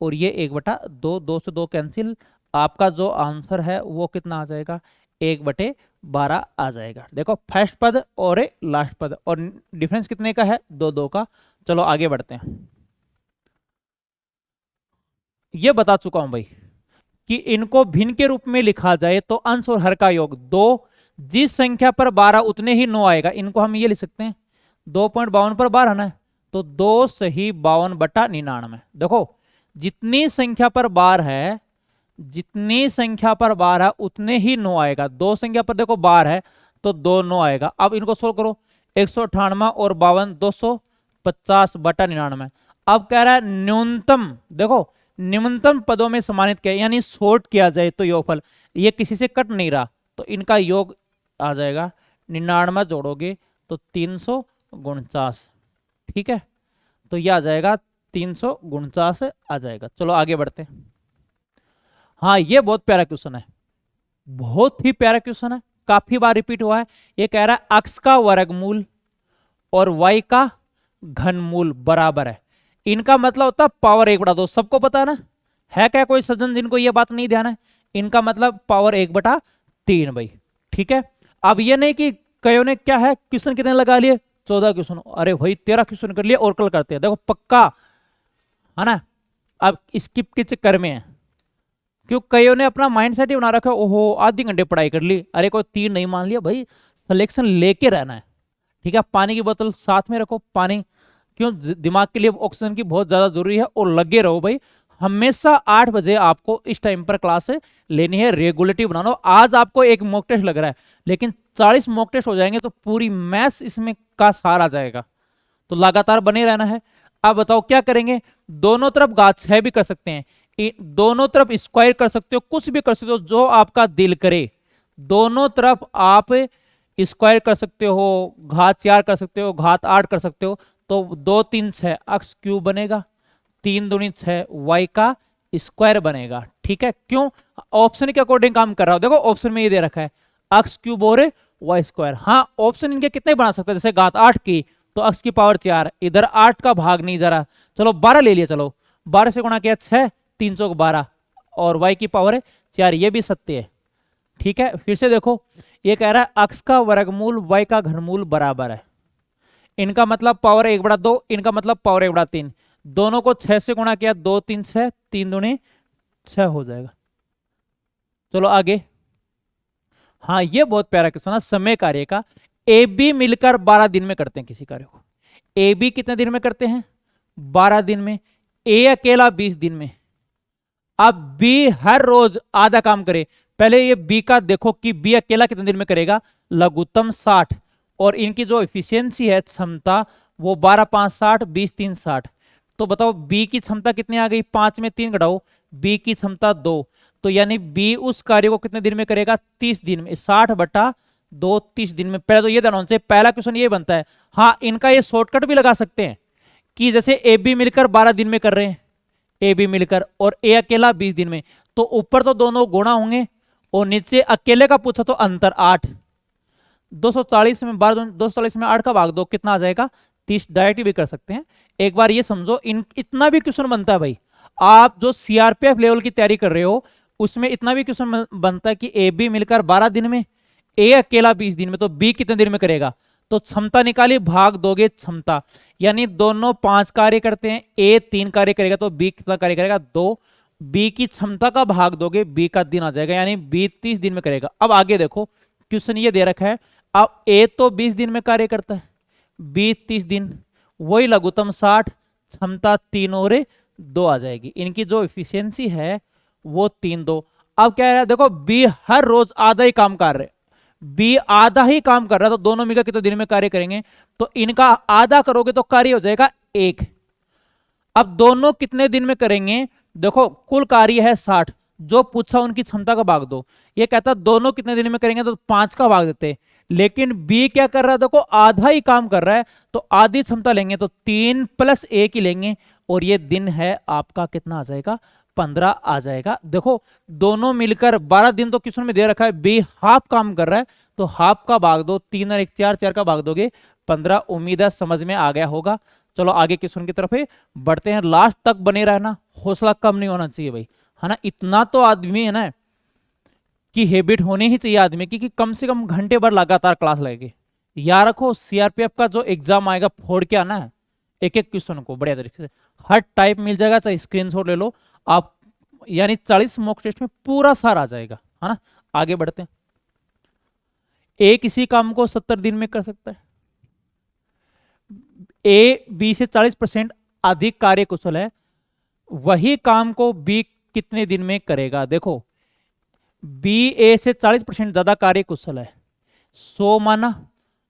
S1: और ये 1 बटा 2, 2 से 2 कैंसिल। आपका जो आंसर है वो कितना आ जाएगा, 1 बटे 12 आ जाएगा। देखो फर्स्ट पद और लास्ट पद, और डिफरेंस कितने का है 2 2 का। चलो आगे बढ़ते हैं। ये बता चुका हूं भाई कि इनको भिन्न के रूप में लिखा जाए तो अंश और हर का योग 2, जिस संख्या पर 12 उतने ही 9 आएगा। इनको हम ये लिख सकते हैं 2.52 पर 12 ना, तो 2 सही 52 बटा 99। देखो जितनी संख्या पर 12 है, जितनी संख्या पर 12 उतने ही 9 आएगा। 2 संख्या पर देखो 12 है तो 2 9 आएगा। अब इनको सोल्व करो, 198 और 52, 250 बटा 99। अब कह रहा है न्यूनतम, देखो निम्नतम पदों में सम्मानित किया, यानी शॉर्ट किया जाए तो योगफल, ये किसी से कट नहीं रहा, तो इनका योग आ जाएगा 99 जोड़ोगे तो 349। ठीक है, तो यह आ जाएगा 349 आ जाएगा। चलो आगे बढ़ते हैं। हाँ ये बहुत प्यारा क्वेश्चन है, बहुत ही प्यारा क्वेश्चन है, काफी बार रिपीट हुआ है। ये कह रहा है x का वर्गमूल और y का घनमूल बराबर है। इनका मतलब होता है पावर 1 बटा 2। सबको पता है ना, है क्या कोई सज्जन जिनको ये बात नहीं ध्यान है। इनका मतलब पावर 1/3 भाई। ठीक है, अब ये नहीं कि कईयों ने क्या है क्वेश्चन कितने लगा लिए, 14 क्वेश्चन, अरे भाई 13 क्वेश्चन कर लिए और कल करते हैं, देखो पक्का है ना। अब स्किप के चक्कर में है, क्यों कईयों ने अपना माइंड सेट ही बना रखा है, ओहो आधे घंटे पढ़ाई कर ली, अरे कोई 3 नहीं मान लिया भाई, सिलेक्शन लेके रहना है। ठीक है, पानी की बोतल साथ में रखो, पानी क्यों, दिमाग के लिए ऑक्सीजन की बहुत ज्यादा जरूरी है, और लगे रहो भाई, हमेशा 8 बजे आपको इस टाइम पर क्लास लेनी है, रेगुलेटिव बनाना। आज आपको एक मॉक टेस्ट लग रहा है, लेकिन 40 मॉक टेस्ट हो जाएंगे तो पूरी मैथ्स इसमें का सार आ जाएगा, तो लगातार बने रहना है। अब बताओ क्या करेंगे, दोनों तरफ घात 6 भी कर सकते हैं, दोनों तरफ स्क्वायर कर सकते हो, कुछ भी कर सकते हो जो आपका दिल करे, दोनों तरफ आप स्क्वायर कर सकते हो, घात 4 कर सकते हो, घात 8 कर सकते हो, तो 2 3 6 अक्स क्यूब बनेगा, 3 दूनी 6 वाई का स्क्वायर बनेगा। ठीक है, क्यों, ऑप्शन के अकॉर्डिंग काम कर रहा हो, देखो ऑप्शन में ये दे रखा है अक्स क्यूब और वाई स्क्वायर। हाँ ऑप्शन इनके कितने बना सकते हैं, जैसे घात 8 की तो अक्स की पावर 4, इधर 8 का भाग नहीं जरा, चलो 12 ले लिया, चलो 12 से गुणा किया 6, 3 चौक 12, और y की पावर 4, ये भी सत्य है। ठीक है, फिर से देखो ये कह रहा है अक्स का वर्गमूल y का घनमूल बराबर है, इनका मतलब पावर 1/2, इनका मतलब पावर 1/3, दोनों को 6 से गुणा किया, 2 3 6, 3 दूनी 6 हो जाएगा। चलो आगे, हाँ ये बहुत प्यारा क्वेश्चन है, समय कार्य का, ए बी मिलकर 12 दिन में करते हैं किसी कार्य को, ए बी कितने दिन में करते हैं, 12 दिन में, ए अकेला 20 दिन में। अब बी हर रोज आधा काम करे, पहले ये बी का देखो कि बी अकेला कितने दिन में करेगा, लघुत्तम 60, और इनकी जो एफिशिएंसी है क्षमता वो 12 5 60, 20 3 60, तो बताओ बी की क्षमता कितनी आ गई, 5 में 3 घटाओ, बी की क्षमता 2, तो यानी बी उस कार्य को कितने दिन में करेगा, 30 दिन में, 60/2 30 दिन में। पहले तो ये ध्यान से पहला क्वेश्चन ये बनता है। हाँ इनका ये शॉर्टकट भी लगा सकते हैं कि जैसे ए बी मिलकर 12 दिन में कर रहे हैं, ए बी मिलकर, और ए अकेला 20 दिन में, तो ऊपर तो दोनों गुणा होंगे और नीचे अकेले का पूछा तो अंतर 8, 240 में 12 240 में 8 का भाग दो, कितना आ जाएगा 30, डायरेक्ट भी कर सकते हैं। एक बार ये समझो, इतना भी क्वेश्चन बनता है भाई, आप जो सीआरपीएफ लेवल की तैयारी कर रहे हो उसमें इतना भी क्वेश्चन बनता है कि ए बी मिलकर 12 दिन में, ए अकेला 20 दिन में, तो बी कितने दिन में करेगा, तो क्षमता निकाली, भाग दोगे क्षमता, यानी दोनों 5 कार्य करते हैं, ए 3 कार्य करेगा तो बी कितना कार्य करेगा 2, बी की क्षमता का भाग दोगे, बी का दिन आ जाएगा, यानी बी 30 दिन में करेगा। अब आगे देखो क्वेश्चन ये दे रखा है, अब ए तो 20 दिन में कार्य करता है, बी 30 दिन, वही लघुत्तम 60, क्षमता 3 और 2 आ जाएगी, इनकी जो एफिशिएंसी है वो 3 2। अब क्या है, देखो बी हर रोज आधा ही काम कर रहे, बी आधा ही काम कर रहा है, तो दोनों मिलकर कितने दिन में कार्य करेंगे, तो इनका आधा करोगे तो कार्य हो जाएगा 1। अब दोनों कितने दिन में करेंगे, देखो कुल कार्य है 60, जो पूछा उनकी क्षमता का भाग दो, ये कहता दोनों कितने दिन में करेंगे तो 5 का भाग देते, लेकिन बी क्या कर रहा है, देखो आधा ही काम कर रहा है, तो आधी क्षमता लेंगे तो 3 + 1 ही लेंगे, और ये दिन है आपका कितना आ जाएगा 15 आ जाएगा। देखो दोनों मिलकर 12 दिन तो क्वेश्चन में दे रखा है, बी हाफ काम कर रहा है, तो हाफ का भाग दो, 3 और 1 4, 4 का भाग दोगे 15। उम्मीद है समझ में आ गया होगा। चलो आगे क्वेश्चन की तरफ बढ़ते हैं, लास्ट तक बने रहना, हौसला कम नहीं होना चाहिए भाई, है ना, इतना तो आदमी है ना कि हैबिट होनी ही चाहिए आदमी की कि कम से कम घंटे भर लगातार क्लास लगेगी। याद रखो सीआरपीएफ का जो एग्जाम आएगा फोड़ के आना है, एक एक क्वेश्चन को बढ़िया तरीके से, हर टाइप मिल जाएगा, चाहे स्क्रीनशॉट ले लो आप, यानी 40 मॉक टेस्ट में पूरा सार आ जाएगा, है ना। आगे बढ़ते हैं, ए किसी काम को 70 दिन में कर सकता है, ए बी से 40% अधिक कार्य कुशल है, वही काम को बी कितने दिन में करेगा। देखो बी ए से 40% ज्यादा कार्य कुशल है, 100 माना,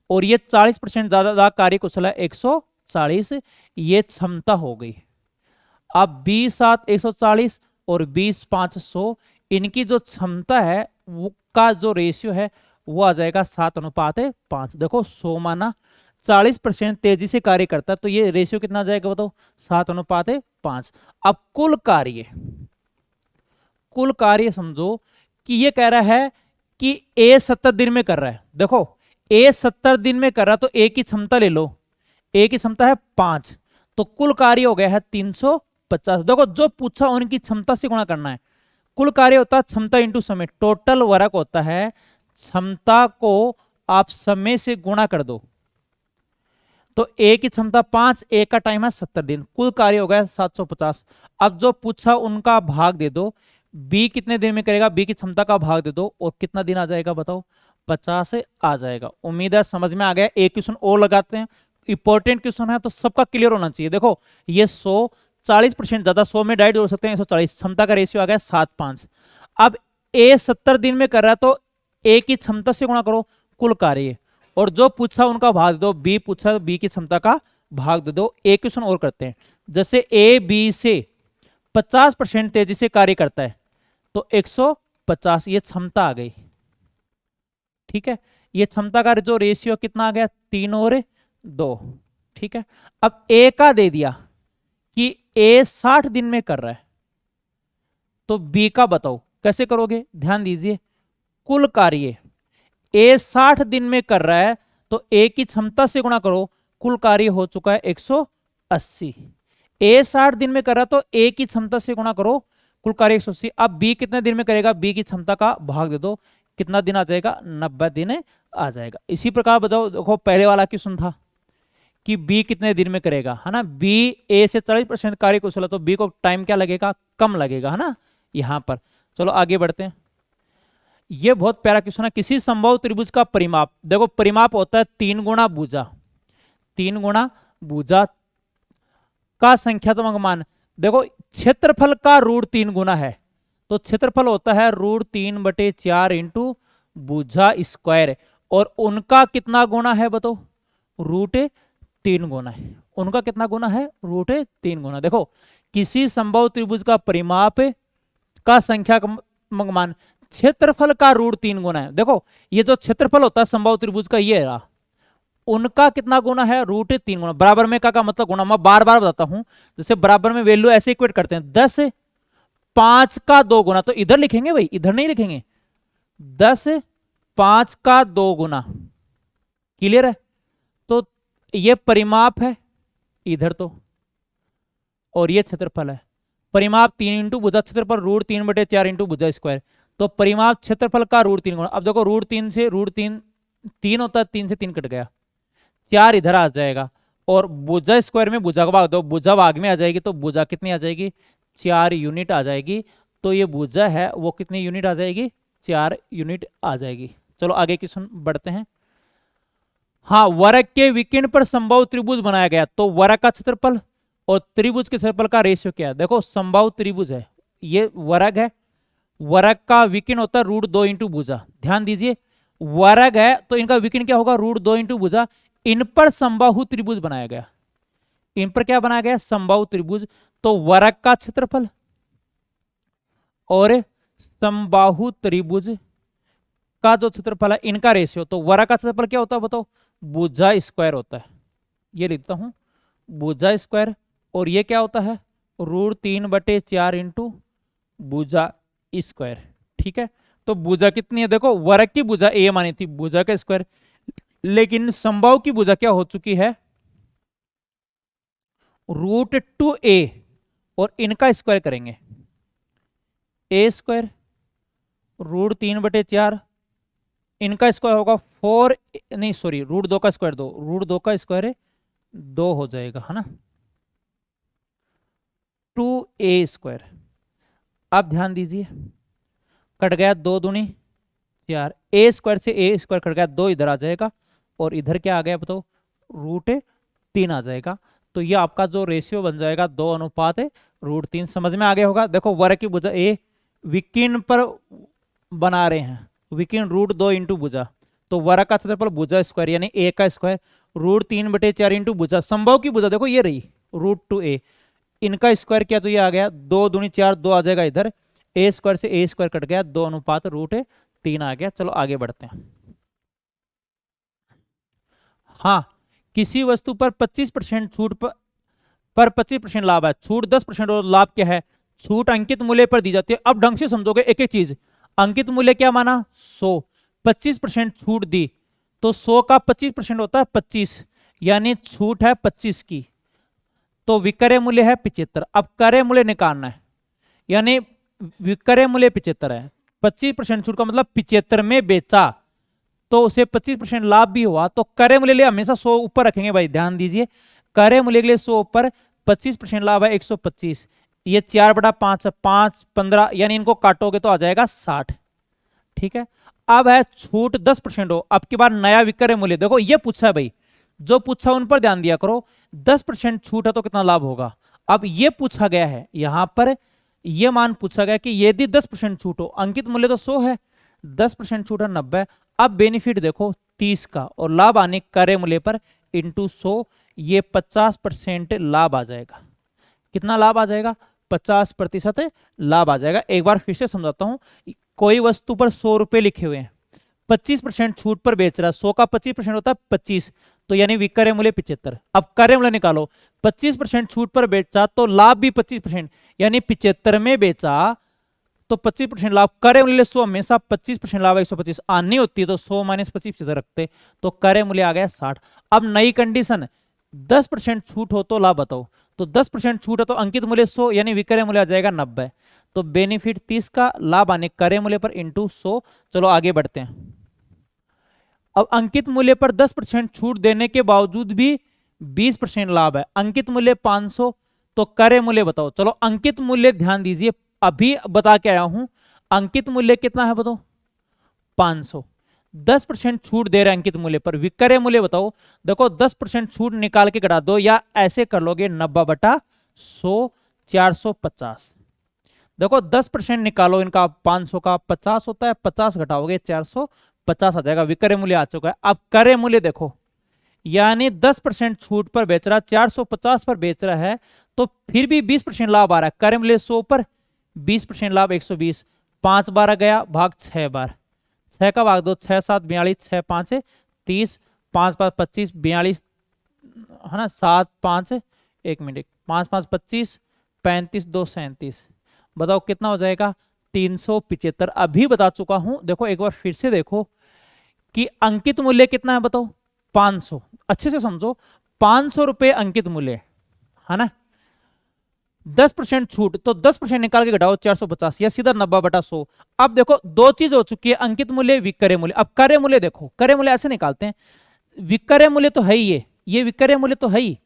S1: और ये 40% ज्यादा कार्य कुशल है 140, ये क्षमता हो गई। अब 20 7 140 और 20 5 100, इनकी जो क्षमता है वो का जो रेशियो है वो आ जाएगा 7:5। देखो 100 माना, 40% तेजी से कार्य करता है, तो ये रेशियो कितना आ जाएगा बताओ 7:5। अब कुल कार्य समझो कि ये कह रहा है कि ए 70 दिन में कर रहा है, देखो ए 70 दिन में कर रहा है, तो ए की क्षमता ले लो, ए की क्षमता है 5, तो कुल कार्य हो गया है 350। देखो जो पूछा उनकी क्षमता से गुणा करना है, कुल कार्य होता है क्षमता इंटू समय, टोटल वर्क होता है क्षमता को आप समय से गुणा कर दो। तो ए की क्षमता 5, ए का टाइम है 70 दिन, कुल कार्य हो गया 750। अब जो पूछा उनका भाग दे दो, बी कितने दिन में करेगा, बी की क्षमता का भाग दे दो और कितना दिन आ जाएगा बताओ, 50 से आ जाएगा। उम्मीद है समझ में आ गया। एक क्वेश्चन और लगाते हैं, इंपॉर्टेंट क्वेश्चन है तो सबका क्लियर होना चाहिए। देखो ये 100 40% ज्यादा, 100 में डाइट हो सकते हैं 140, क्षमता का रेशियो आ गया 7:5। अब ए 70 दिन में कर रहा है तो ए की क्षमता से गुणा करो कुल कार्य, और जो पूछा उनका भाग दे दो, बी पूछा तो बी की क्षमता का भाग दे दो। एक क्वेश्चन और करते हैं, जैसे ए बी से 50% तेजी से कार्य करता है तो 150, ये क्षमता आ गई। ठीक है, ये क्षमता का जो रेशियो कितना आ गया, 3 और 2। ठीक है, अब ए का दे दिया कि ए 60 दिन में कर रहा है, तो बी का बताओ कैसे करोगे, ध्यान दीजिए। कुल कार्य ए 60 दिन में कर रहा है तो ए की क्षमता से गुणा करो, कुल कार्य हो चुका है 180। ए 60 दिन में कर रहा है तो ए की क्षमता से गुणा करो, कुल कार्य 180। अब बी कितने दिन में करेगा, बी की क्षमता का भाग दे दो, कितना दिन आ जाएगा, 90 दिन आ जाएगा। इसी प्रकार बताओ, देखो पहले वाला क्वेश्चन था कि बी कितने दिन में करेगा, है ना, बी ए से 40% कार्य कुशल है तो बी को टाइम क्या लगेगा, कम लगेगा, है ना यहां पर। चलो आगे बढ़ते हैं। ये बहुत प्यारा क्वेश्चन है, किसी संभव त्रिभुज का परिमाप, देखो परिमाप होता है 3 गुणा भुजा, 3 गुणा भुजा का संख्यात्मक मान। देखो क्षेत्रफल का √3 गुना है, तो क्षेत्रफल होता है √3/4 इंटू भुजा स्क्वायर, और उनका कितना गुना है बताओ, √3 गुना है। उनका कितना गुना है, √3 गुना। देखो किसी संभव त्रिभुज का परिमाप का संख्यात्मक मान, क्षेत्रफल का √3 गुना है। देखो ये जो क्षेत्रफल होता है संभव त्रिभुज का, ये रहा, उनका कितना गुना है, √3 गुना। बराबर में का मतलब गुना, मैं बार बार बताता हूं, जैसे बराबर में वैल्यू ऐसे इक्वेट करते हैं, 10 5 का 2 गुना, तो इधर लिखेंगे भाई, इधर नहीं लिखेंगे, 10 5 का 2 गुना। क्लियर है, तो ये परिमाप है इधर तो, और ये क्षेत्रफल है। परिमाप 3 इंटू भुजा, क्षेत्रफल √3/4 इंटू भुजा स्क्वायर, तो परिमाप क्षेत्रफल का √3 गुना। अब देखो √3 से √3 3 होता है, 3 से 3 कट गया, 4 इधर आ जाएगा, और भुजा स्क्वायर में भुजा का भाग दो, भुजा भाग में आ जाएगी तो भुजा कितनी आ जाएगी, 4 यूनिट आ जाएगी। तो ये भुजा है वो कितनी यूनिट आ जाएगी, 4 यूनिट आ जाएगी। चलो आगे क्वेश्चन बढ़ते हैं। हाँ, वर्ग के विकीर्ण पर संभव त्रिभुज बनाया गया, तो वर्ग का क्षेत्रफल और त्रिभुज के क्षेत्रफल का रेशियो क्या है। देखो संभव त्रिभुज है, ये वर्ग है, वर्ग का विकीर्ण होता है √2 इंटू भुजा। ध्यान दीजिए, वर्ग है तो इनका विकीर्ण क्या होगा, √2 इंटू भुजा। इन पर समबाहु त्रिभुज बनाया गया, इन पर क्या बनाया गया, समबाहु त्रिभुज। तो वर्ग का क्षेत्रफल और समबाहु त्रिभुज का जो क्षेत्रफल है, इनका रेशियो, तो वर्ग का क्षेत्रफल क्या होता है बताओ, भुजा स्क्वायर होता है। ये लिखता हूं भुजा स्क्वायर, और ये क्या होता है, √3/4 इंटू भुजा स्क्वायर। ठीक है, तो भुजा कितनी है, देखो वर्ग की भुजा ए मानी थी, भुजा का स्क्वायर, लेकिन समबाहु की भुजा क्या हो चुकी है, √2a, और इनका स्क्वायर करेंगे, a स्क्वायर √3/4, इनका स्क्वायर होगा 4, नहीं सॉरी √2 का स्क्वायर 2, √2 का स्क्वायर 2 हो जाएगा, है ना, 2a स्क्वायर। अब ध्यान दीजिए, कट गया 2 दूनी 4, a स्क्वायर से a स्क्वायर कट गया, 2 इधर आ जाएगा, और इधर क्या आ गया बताओ, √3 आ जाएगा। तो ये आपका जो रेशियो बन जाएगा 2:3। समझ में आ गया होगा। देखो वर्ग की भुजा ए, विकीर्ण पर बना रहे हैं, विकीर्ण √2 इंटू भुजा, तो वर्ग का क्षेत्रफल भुजा स्क्वायर यानी ए का स्क्वायर, √3/4 इंटू भुजा, संभव की भुजा देखो ये रही √2a, इनका स्क्वायर किया तो ये आ गया 2 दूनी 4, 2 आ जाएगा इधर, a स्क्वायर से a स्क्वायर कट गया, 2:3 आ गया। चलो आगे बढ़ते हैं। हाँ, किसी वस्तु पर 25% छूट पर 25% लाभ है, छूट 10% और लाभ क्या है, छूट अंकित मूल्य पर दी जाती है। अब ढंग से समझोगे एक एक चीज, अंकित मूल्य क्या माना 100, 25% छूट दी, तो 100 का 25% होता है 25, यानी छूट है 25 की, तो विक्रय मूल्य है 75। अब क्रय मूल्य निकालना है, यानी विक्रय मूल्य 75 है, 25% छूट का मतलब 75 में बेचा तो उसे 25% लाभ भी हुआ, तो क्रय मूल्य लिए हमेशा 100 ऊपर रखेंगे भाई, ध्यान दीजिए। क्रय मूल्य के लिए 100 ऊपर, 25% लाभ है 125, ये 4/5 है, 5 15, यानी इनको काटोगे तो आ जाएगा 60। ठीक है, अब है छूट 10% हो, अब की बार नया विक्रय मूल्य, देखो ये पूछा है भाई, जो पूछा उन पर ध्यान दिया करो। 10% छूट है तो कितना लाभ होगा, अब ये पूछा गया है यहां पर, ये मान पूछा गया कि यदि 10% छूट हो, अंकित मूल्य तो 100 है, 10% छूट है 90। अब बेनिफिट देखो 30 का, और लाभ आने क्रय मूल्य पर इंटू 100, ये 50% लाभ आ जाएगा। कितना लाभ आ जाएगा, 50% लाभ आ जाएगा। एक बार फिर से समझाता हूं, कोई वस्तु पर 100 रुपए लिखे हुए हैं, 25% छूट पर बेच रहा है, 100 का 25% होता है 25, तो यानी विक्रय मूल्य 75। अब क्रय मूल्य निकालो, 25% छूट पर बेचा तो लाभ भी 25%, यानी 75 में बेचा तो 25% लाभ, क्रय मूल्य 100, हमेशा 25% लाभ 125 आनी होती है, तो 100 - 25 रखते, तो क्रय मूल्य आ गया 60। अब नई कंडीशन, 10% छूट हो तो लाभ बताओ, तो 10% छूट है तो अंकित मूल्य 100, यानी विक्रय मूल्य आ जाएगा 90, तो बेनिफिट 30 का, लाभ आने क्रय मूल्य पर इंटू 100। चलो आगे बढ़ते हैं। अब अंकित मूल्य पर 10% छूट देने के बावजूद भी 20% लाभ है, अंकित मूल्य 500, तो क्रय मूल्य बताओ। चलो अंकित मूल्य ध्यान दीजिए, अभी बता के आया हूं, अंकित मूल्य कितना है बताओ, 500, 10% छूट दे रहे हैं अंकित मूल्य पर, विक्रय मूल्य बताओ। देखो 10% छूट निकाल के घटा दो, या ऐसे कर लोगे 90/100, 450। देखो 10% निकालो इनका, 500 का 50 होता है, 50 घटाओगे 450 आ जाएगा, विक्रय मूल्य आ चुका है। अब क्रय मूल्य देखो, यानी 10% छूट पर बेच रहा, 450 पर बेच रहा है, तो फिर भी 20% लाभ आ रहा है, क्रय मूल्य 100 पर 20% लाभ 120, 5 बार गया भाग 6 बार, 6 का भाग दो, 6 7 42, 6 5 30, 5 5 25 42 है ना, 7 5 1 मिनट 5 5 25, 35 2 37, बताओ कितना हो जाएगा, 375। अभी बता चुका हूं, देखो एक बार फिर से देखो कि अंकित मूल्य कितना है बताओ, 500, अच्छे से समझो, 500 रुपए अंकित मूल्य है ना, 10% छूट, तो 10% निकाल के घटाओ 450, या सीधा 90/100। अब देखो दो चीज हो चुकी है, अंकित मूल्य, विक्रय मूल्य। अब क्रय मूल्य देखो, क्रय मूल्य ऐसे निकालते हैं, विक्रय मूल्य तो है ही, ये विक्रय मूल्य तो है ही,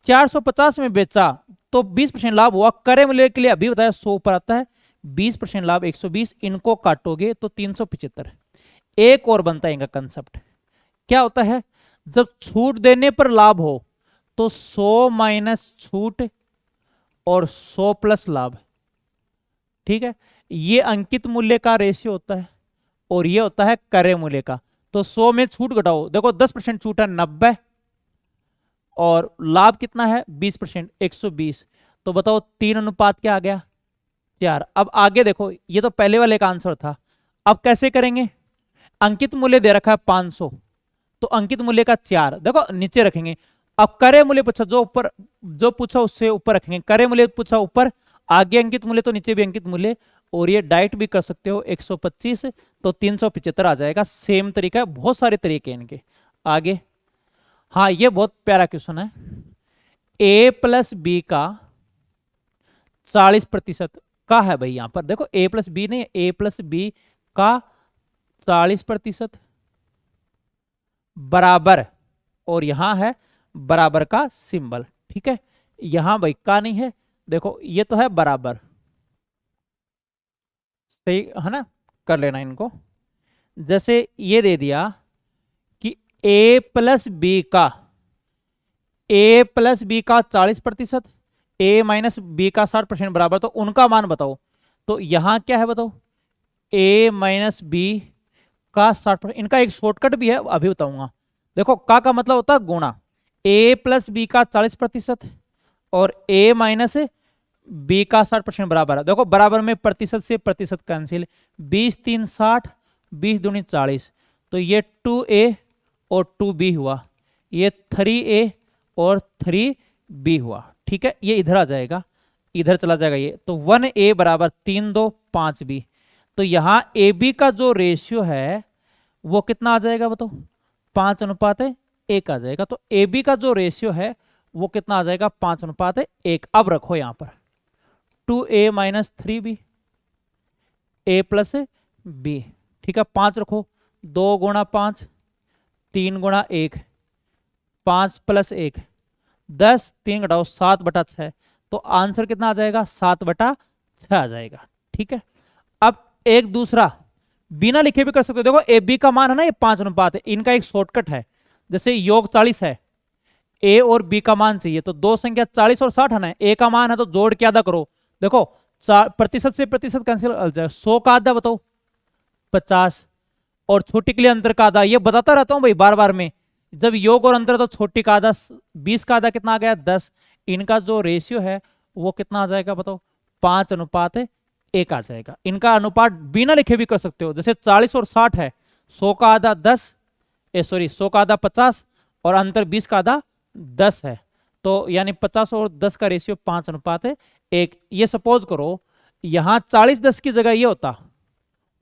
S1: 450 में बेचा तो 20% लाभ हुआ, क्रय मूल्य के लिए अभी बताया 100 पर आता है, 20% लाभ 120, इनको काटोगे तो 375। एक और बनता है इनका कंसेप्ट, क्या होता है, जब छूट देने पर लाभ हो तो 100 माइनस छूट और 100 प्लस लाभ। ठीक है, ये अंकित मूल्य का रेशियो होता है, और ये होता है क्रय मूल्य का। तो 100 में छूट घटाओ, देखो 10% छूट है 90, और लाभ कितना है 20%, 120, तो बताओ 3 अनुपात क्या आ गया, 4। अब आगे देखो, ये तो पहले वाले का आंसर था, अब कैसे करेंगे, अंकित मूल्य दे रखा है 500, तो अंकित मूल्य का 4 देखो नीचे रखेंगे। अब क्रय मूल्य पूछा, जो ऊपर जो पूछा उससे ऊपर रखेंगे, क्रय मूल्य पूछा ऊपर, आगे अंकित मूल्य तो नीचे भी अंकित मूल्य, और ये डायरेक्ट भी कर सकते हो 125, तो 375 आ जाएगा। सेम तरीका है, बहुत सारे तरीके इनके। आगे, हाँ ये बहुत प्यारा क्वेश्चन है, a प्लस बी का 40% का है भाई, यहां पर देखो a प्लस बी नहीं, a प्लस बी का 40% बराबर, और यहां है बराबर का सिंबल। ठीक है, यहां भाई का नहीं है, देखो ये तो है बराबर, सही है ना, कर लेना इनको। जैसे ये दे दिया कि a प्लस बी का 40%, a माइनस बी का 60% बराबर, तो उनका मान बताओ। तो यहां क्या है बताओ, a माइनस बी का 60%, इनका एक शॉर्टकट भी है अभी बताऊंगा। देखो का मतलब होता है गुणा, a प्लस बी का 40% और a माइनस बी का 60% बराबर है। देखो बराबर में प्रतिशत से प्रतिशत कैंसिल, 20 3 60, 20 दूनी 40, तो ये 2a और 2b हुआ, ये 3a और 3b हुआ। ठीक है, ये इधर आ जाएगा, इधर चला जाएगा ये, तो 1a बराबर 3 2 5b, तो यहां ab का जो रेशियो है वो कितना आ जाएगा बताओ, 5:1 आ जाएगा। तो AB का जो रेशियो है वो कितना आ जाएगा, 5:1। अब रखो यहां पर 2a माइनस 3b, ए प्लस बी, ठीक है। 5 रखो, 2 गुणा 5, 3 गुणा 1, 5 प्लस 1 10, 3 घटाओ 7/6, तो आंसर कितना आ जाएगा 7/6 आ जाएगा, ठीक है। अब एक दूसरा बिना लिखे भी कर सकते हो, देखो ए बी का मान है ना ये 5 अनुपात है, इनका एक शॉर्टकट है, जैसे योग 40 है, ए और बी का मान चाहिए तो दो संख्या 40 और 60 है ना, ए का मान है तो जोड़ के आधा करो, देखो प्रतिशत से प्रतिशत कैंसिल हो जाएगा, 100 का आधा बताओ 50, और छोटी के लिए अंतर का आधा, ये बताता रहता हूं भाई बार बार में, जब योग और अंतर तो छोटी का आधा 20 का आधा कितना आ गया 10, इनका जो रेशियो है वो कितना आ जाएगा बताओ 5:1 आ जाएगा। इनका अनुपात बिना लिखे भी कर सकते हो, जैसे 40 और 60 है, 100 का आधा 10, 100 का आधा 50 और अंतर 20 का आधा 10 है, तो यानी 50 और 10 का रेशियो 5:1। ये सपोज करो यहां 40-10 की जगह ये होता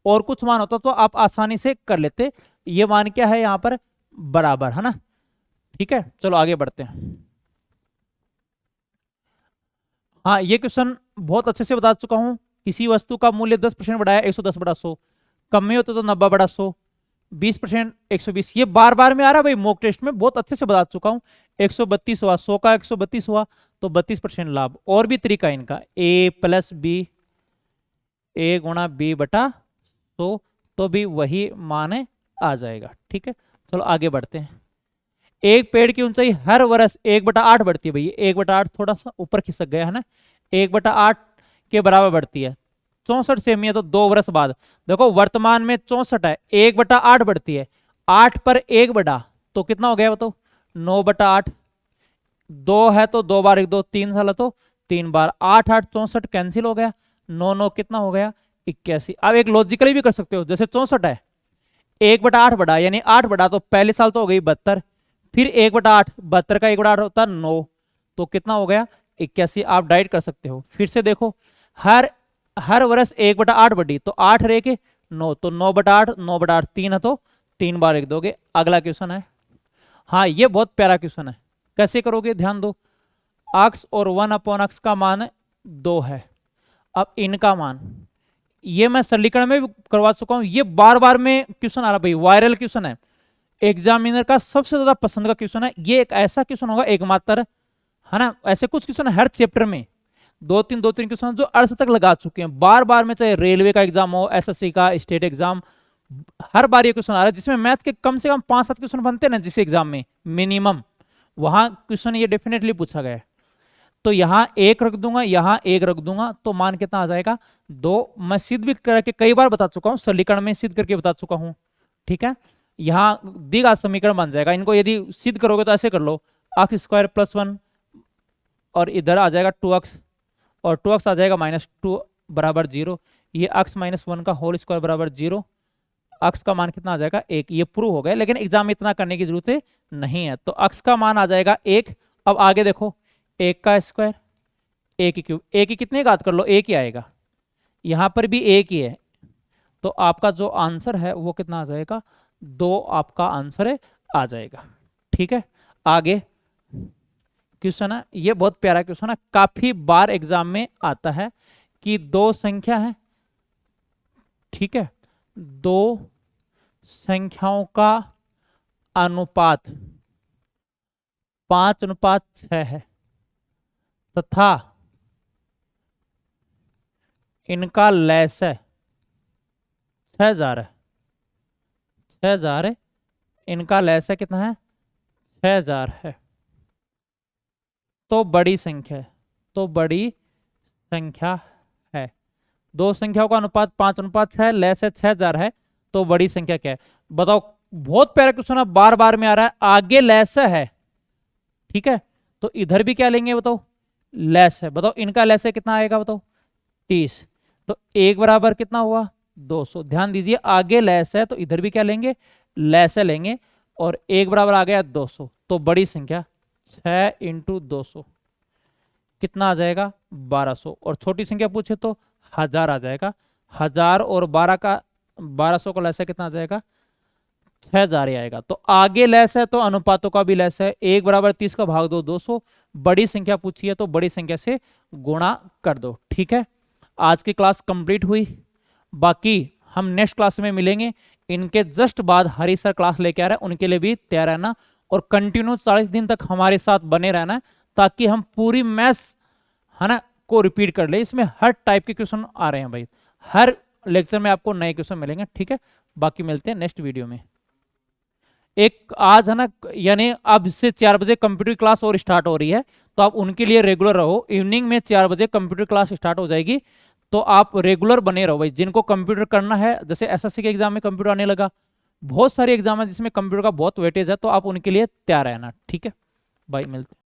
S1: और कुछ मान होता तो आप आसानी से कर लेते, ये मान क्या है यहां पर बराबर है ना, ठीक है। चलो आगे बढ़ते हैं। हाँ ये क्वेश्चन बहुत अच्छे से बता चुका हूं, किसी वस्तु का मूल्य 10% बढ़ाया 110/100, कम में होता तो 90/100, 20% 120, ये बार बार में आ रहा है भाई मॉक टेस्ट में, बहुत अच्छे से बता चुका हूं। 132 हुआ, 100 का 132 हुआ तो 32% लाभ। और भी तरीका इनका, ए प्लस बी, ए गुणा बी बटा 100, तो भी वही मान आ जाएगा, ठीक है। चलो आगे बढ़ते हैं। एक पेड़ की ऊंचाई हर वर्ष 1/8 बढ़ती है, भैया 1/8 थोड़ा सा ऊपर खिसक गया है ना, 1/8 के बराबर बढ़ती है, 64 सेमी है तो 2 वर्ष बाद, देखो वर्तमान में 64 है, 1/8 बढ़ती है, 8 पर 1 बढ़ा तो कितना हो गया बताओ 9/8, 2 है तो 2 बार 1 2, 3 साल है तो 3 बार, 8 8 64 कैंसिल हो गया, 9 9 कितना हो गया 81। अब एक लॉजिकली भी कर सकते हो, जैसे 64 है 1/8 बढ़ा यानी 8 बढ़ा तो पहले साल तो हो गई 72, फिर 1/8, 72 का 1/8 होता है 9, तो कितना हो गया 81। आप डाइट कर सकते हो, फिर से देखो हर वर्ष 1/8 बढ़ी तो 8 रह के 9, तो 9/8, 9/8 3 है तो 3 बार 1 दोगे। अगला क्वेश्चन है, हाँ ये बहुत प्यारा क्वेश्चन है, कैसे करोगे ध्यान दो, अक्स और 1/x का मान 2 है, अब इनका मान, ये मैं सरलीकरण में भी करवा चुका हूं, ये बार बार में क्वेश्चन आ रहा भाई, वायरल क्वेश्चन है, एग्जामिनर का सबसे ज्यादा पसंद का क्वेश्चन है, ये एक ऐसा क्वेश्चन होगा एकमात्र, है ना। ऐसे कुछ क्वेश्चन हर चैप्टर में 2-3 क्वेश्चन जो अर्थ तक लगा चुके हैं बार बार में, चाहे रेलवे का एग्जाम हो, एसएससी का, स्टेट एग्जाम, हर बार ये क्वेश्चन आ रहा है, जिसमें मैथ के कम से कम 5-7 क्वेश्चन बनते हैं ना जिस एग्जाम में मिनिमम, वहां क्वेश्चन ये डेफिनेटली पूछा गया है। तो यहां 1 रख दूंगा, यहां 1 रख दूंगा, तो मान कितना आ जाएगा 2। मैं सिद्ध भी करके कई बार बता चुका हूं, सरलीकरण में सिद्ध करके बता चुका हूं, ठीक है। यहां द्विघात समीकरण बन जाएगा, इनको यदि सिद्ध करोगे तो ऐसे कर लो, x² + 1 और इधर आ जाएगा 2x और 2x आ जाएगा -2 बराबर 0, ये x - 1 का होल स्क्वायर बराबर 0, x का मान कितना आ जाएगा 1, ये प्रूव हो गया, लेकिन एग्जाम में इतना करने की जरूरत नहीं है, तो x का मान आ जाएगा 1। अब आगे देखो 1 का स्क्वायर 1 की क्यूब, 1 की कितने घात कर लो 1 ही आएगा, यहां पर भी 1 ही है, तो आपका जो आंसर है वो कितना आ जाएगा 2, आपका आंसर आ जाएगा, ठीक है। आगे क्वेश्चन है, ये बहुत प्यारा क्वेश्चन है, काफी बार एग्जाम में आता है कि दो संख्या है, ठीक है, दो संख्याओं का अनुपात 5:6 है तथा इनका लैस है 6000 है, 6000 है, इनका लैस है कितना है 6000 है, तो बड़ी संख्या है, तो बड़ी संख्या है, दो संख्याओं का अनुपात 5:6 लैस है 6000 है, तो बड़ी संख्या क्या है बताओ। बहुत प्यारा क्वेश्चन है, बार बार में आ रहा है, आगे लैस है, ठीक है, तो इधर भी क्या लेंगे बताओ लैस है, बताओ इनका लैस है कितना आएगा बताओ 30, तो 1 बराबर कितना हुआ 200। ध्यान दीजिए आगे लैस है तो इधर भी क्या लेंगे लैस लेंगे, और 1 बराबर आ गया 200, तो बड़ी संख्या 6 × 200 कितना आ जाएगा 1200, और छोटी संख्या पूछे तो 1000 आ जाएगा, 1000 और 12 का 1200 को लैस है कितना आ जाएगा 6000 ही आएगा। तो आगे लैस है तो अनुपातों का भी लैस है, 1 बराबर 30 का भाग दो 200, बड़ी संख्या पूछी है तो बड़ी संख्या से गुणा कर दो, ठीक है। आज की क्लास कंप्लीट हुई, बाकी हम नेक्स्ट क्लास में मिलेंगे। इनके जस्ट बाद हरी सर क्लास लेके आ रहे हैं, उनके लिए भी तैयार रहना और कंटिन्यू 40 दिन तक हमारे साथ बने रहना है, ताकि हम पूरी मैथ्स है ना को रिपीट कर ले। इसमें हर टाइप के क्वेश्चन आ रहे हैं भाई, हर लेक्चर में आपको नए क्वेश्चन मिलेंगे, ठीक है। बाकी मिलते हैं नेक्स्ट वीडियो में। एक आज है ना, यानी अब से 4 बजे कंप्यूटर क्लास और स्टार्ट हो रही है, तो आप उनके लिए रेगुलर रहो। इवनिंग में 4 बजे कंप्यूटर क्लास स्टार्ट हो जाएगी, तो आप रेगुलर बने रहो भाई। जिनको कंप्यूटर करना है, जैसे एसएससी के एग्जाम में कंप्यूटर आने लगा, बहुत सारे एग्जाम है जिसमें कंप्यूटर का बहुत वेटेज है, तो आप उनके लिए तैयार रहना, ठीक है। भाई मिलते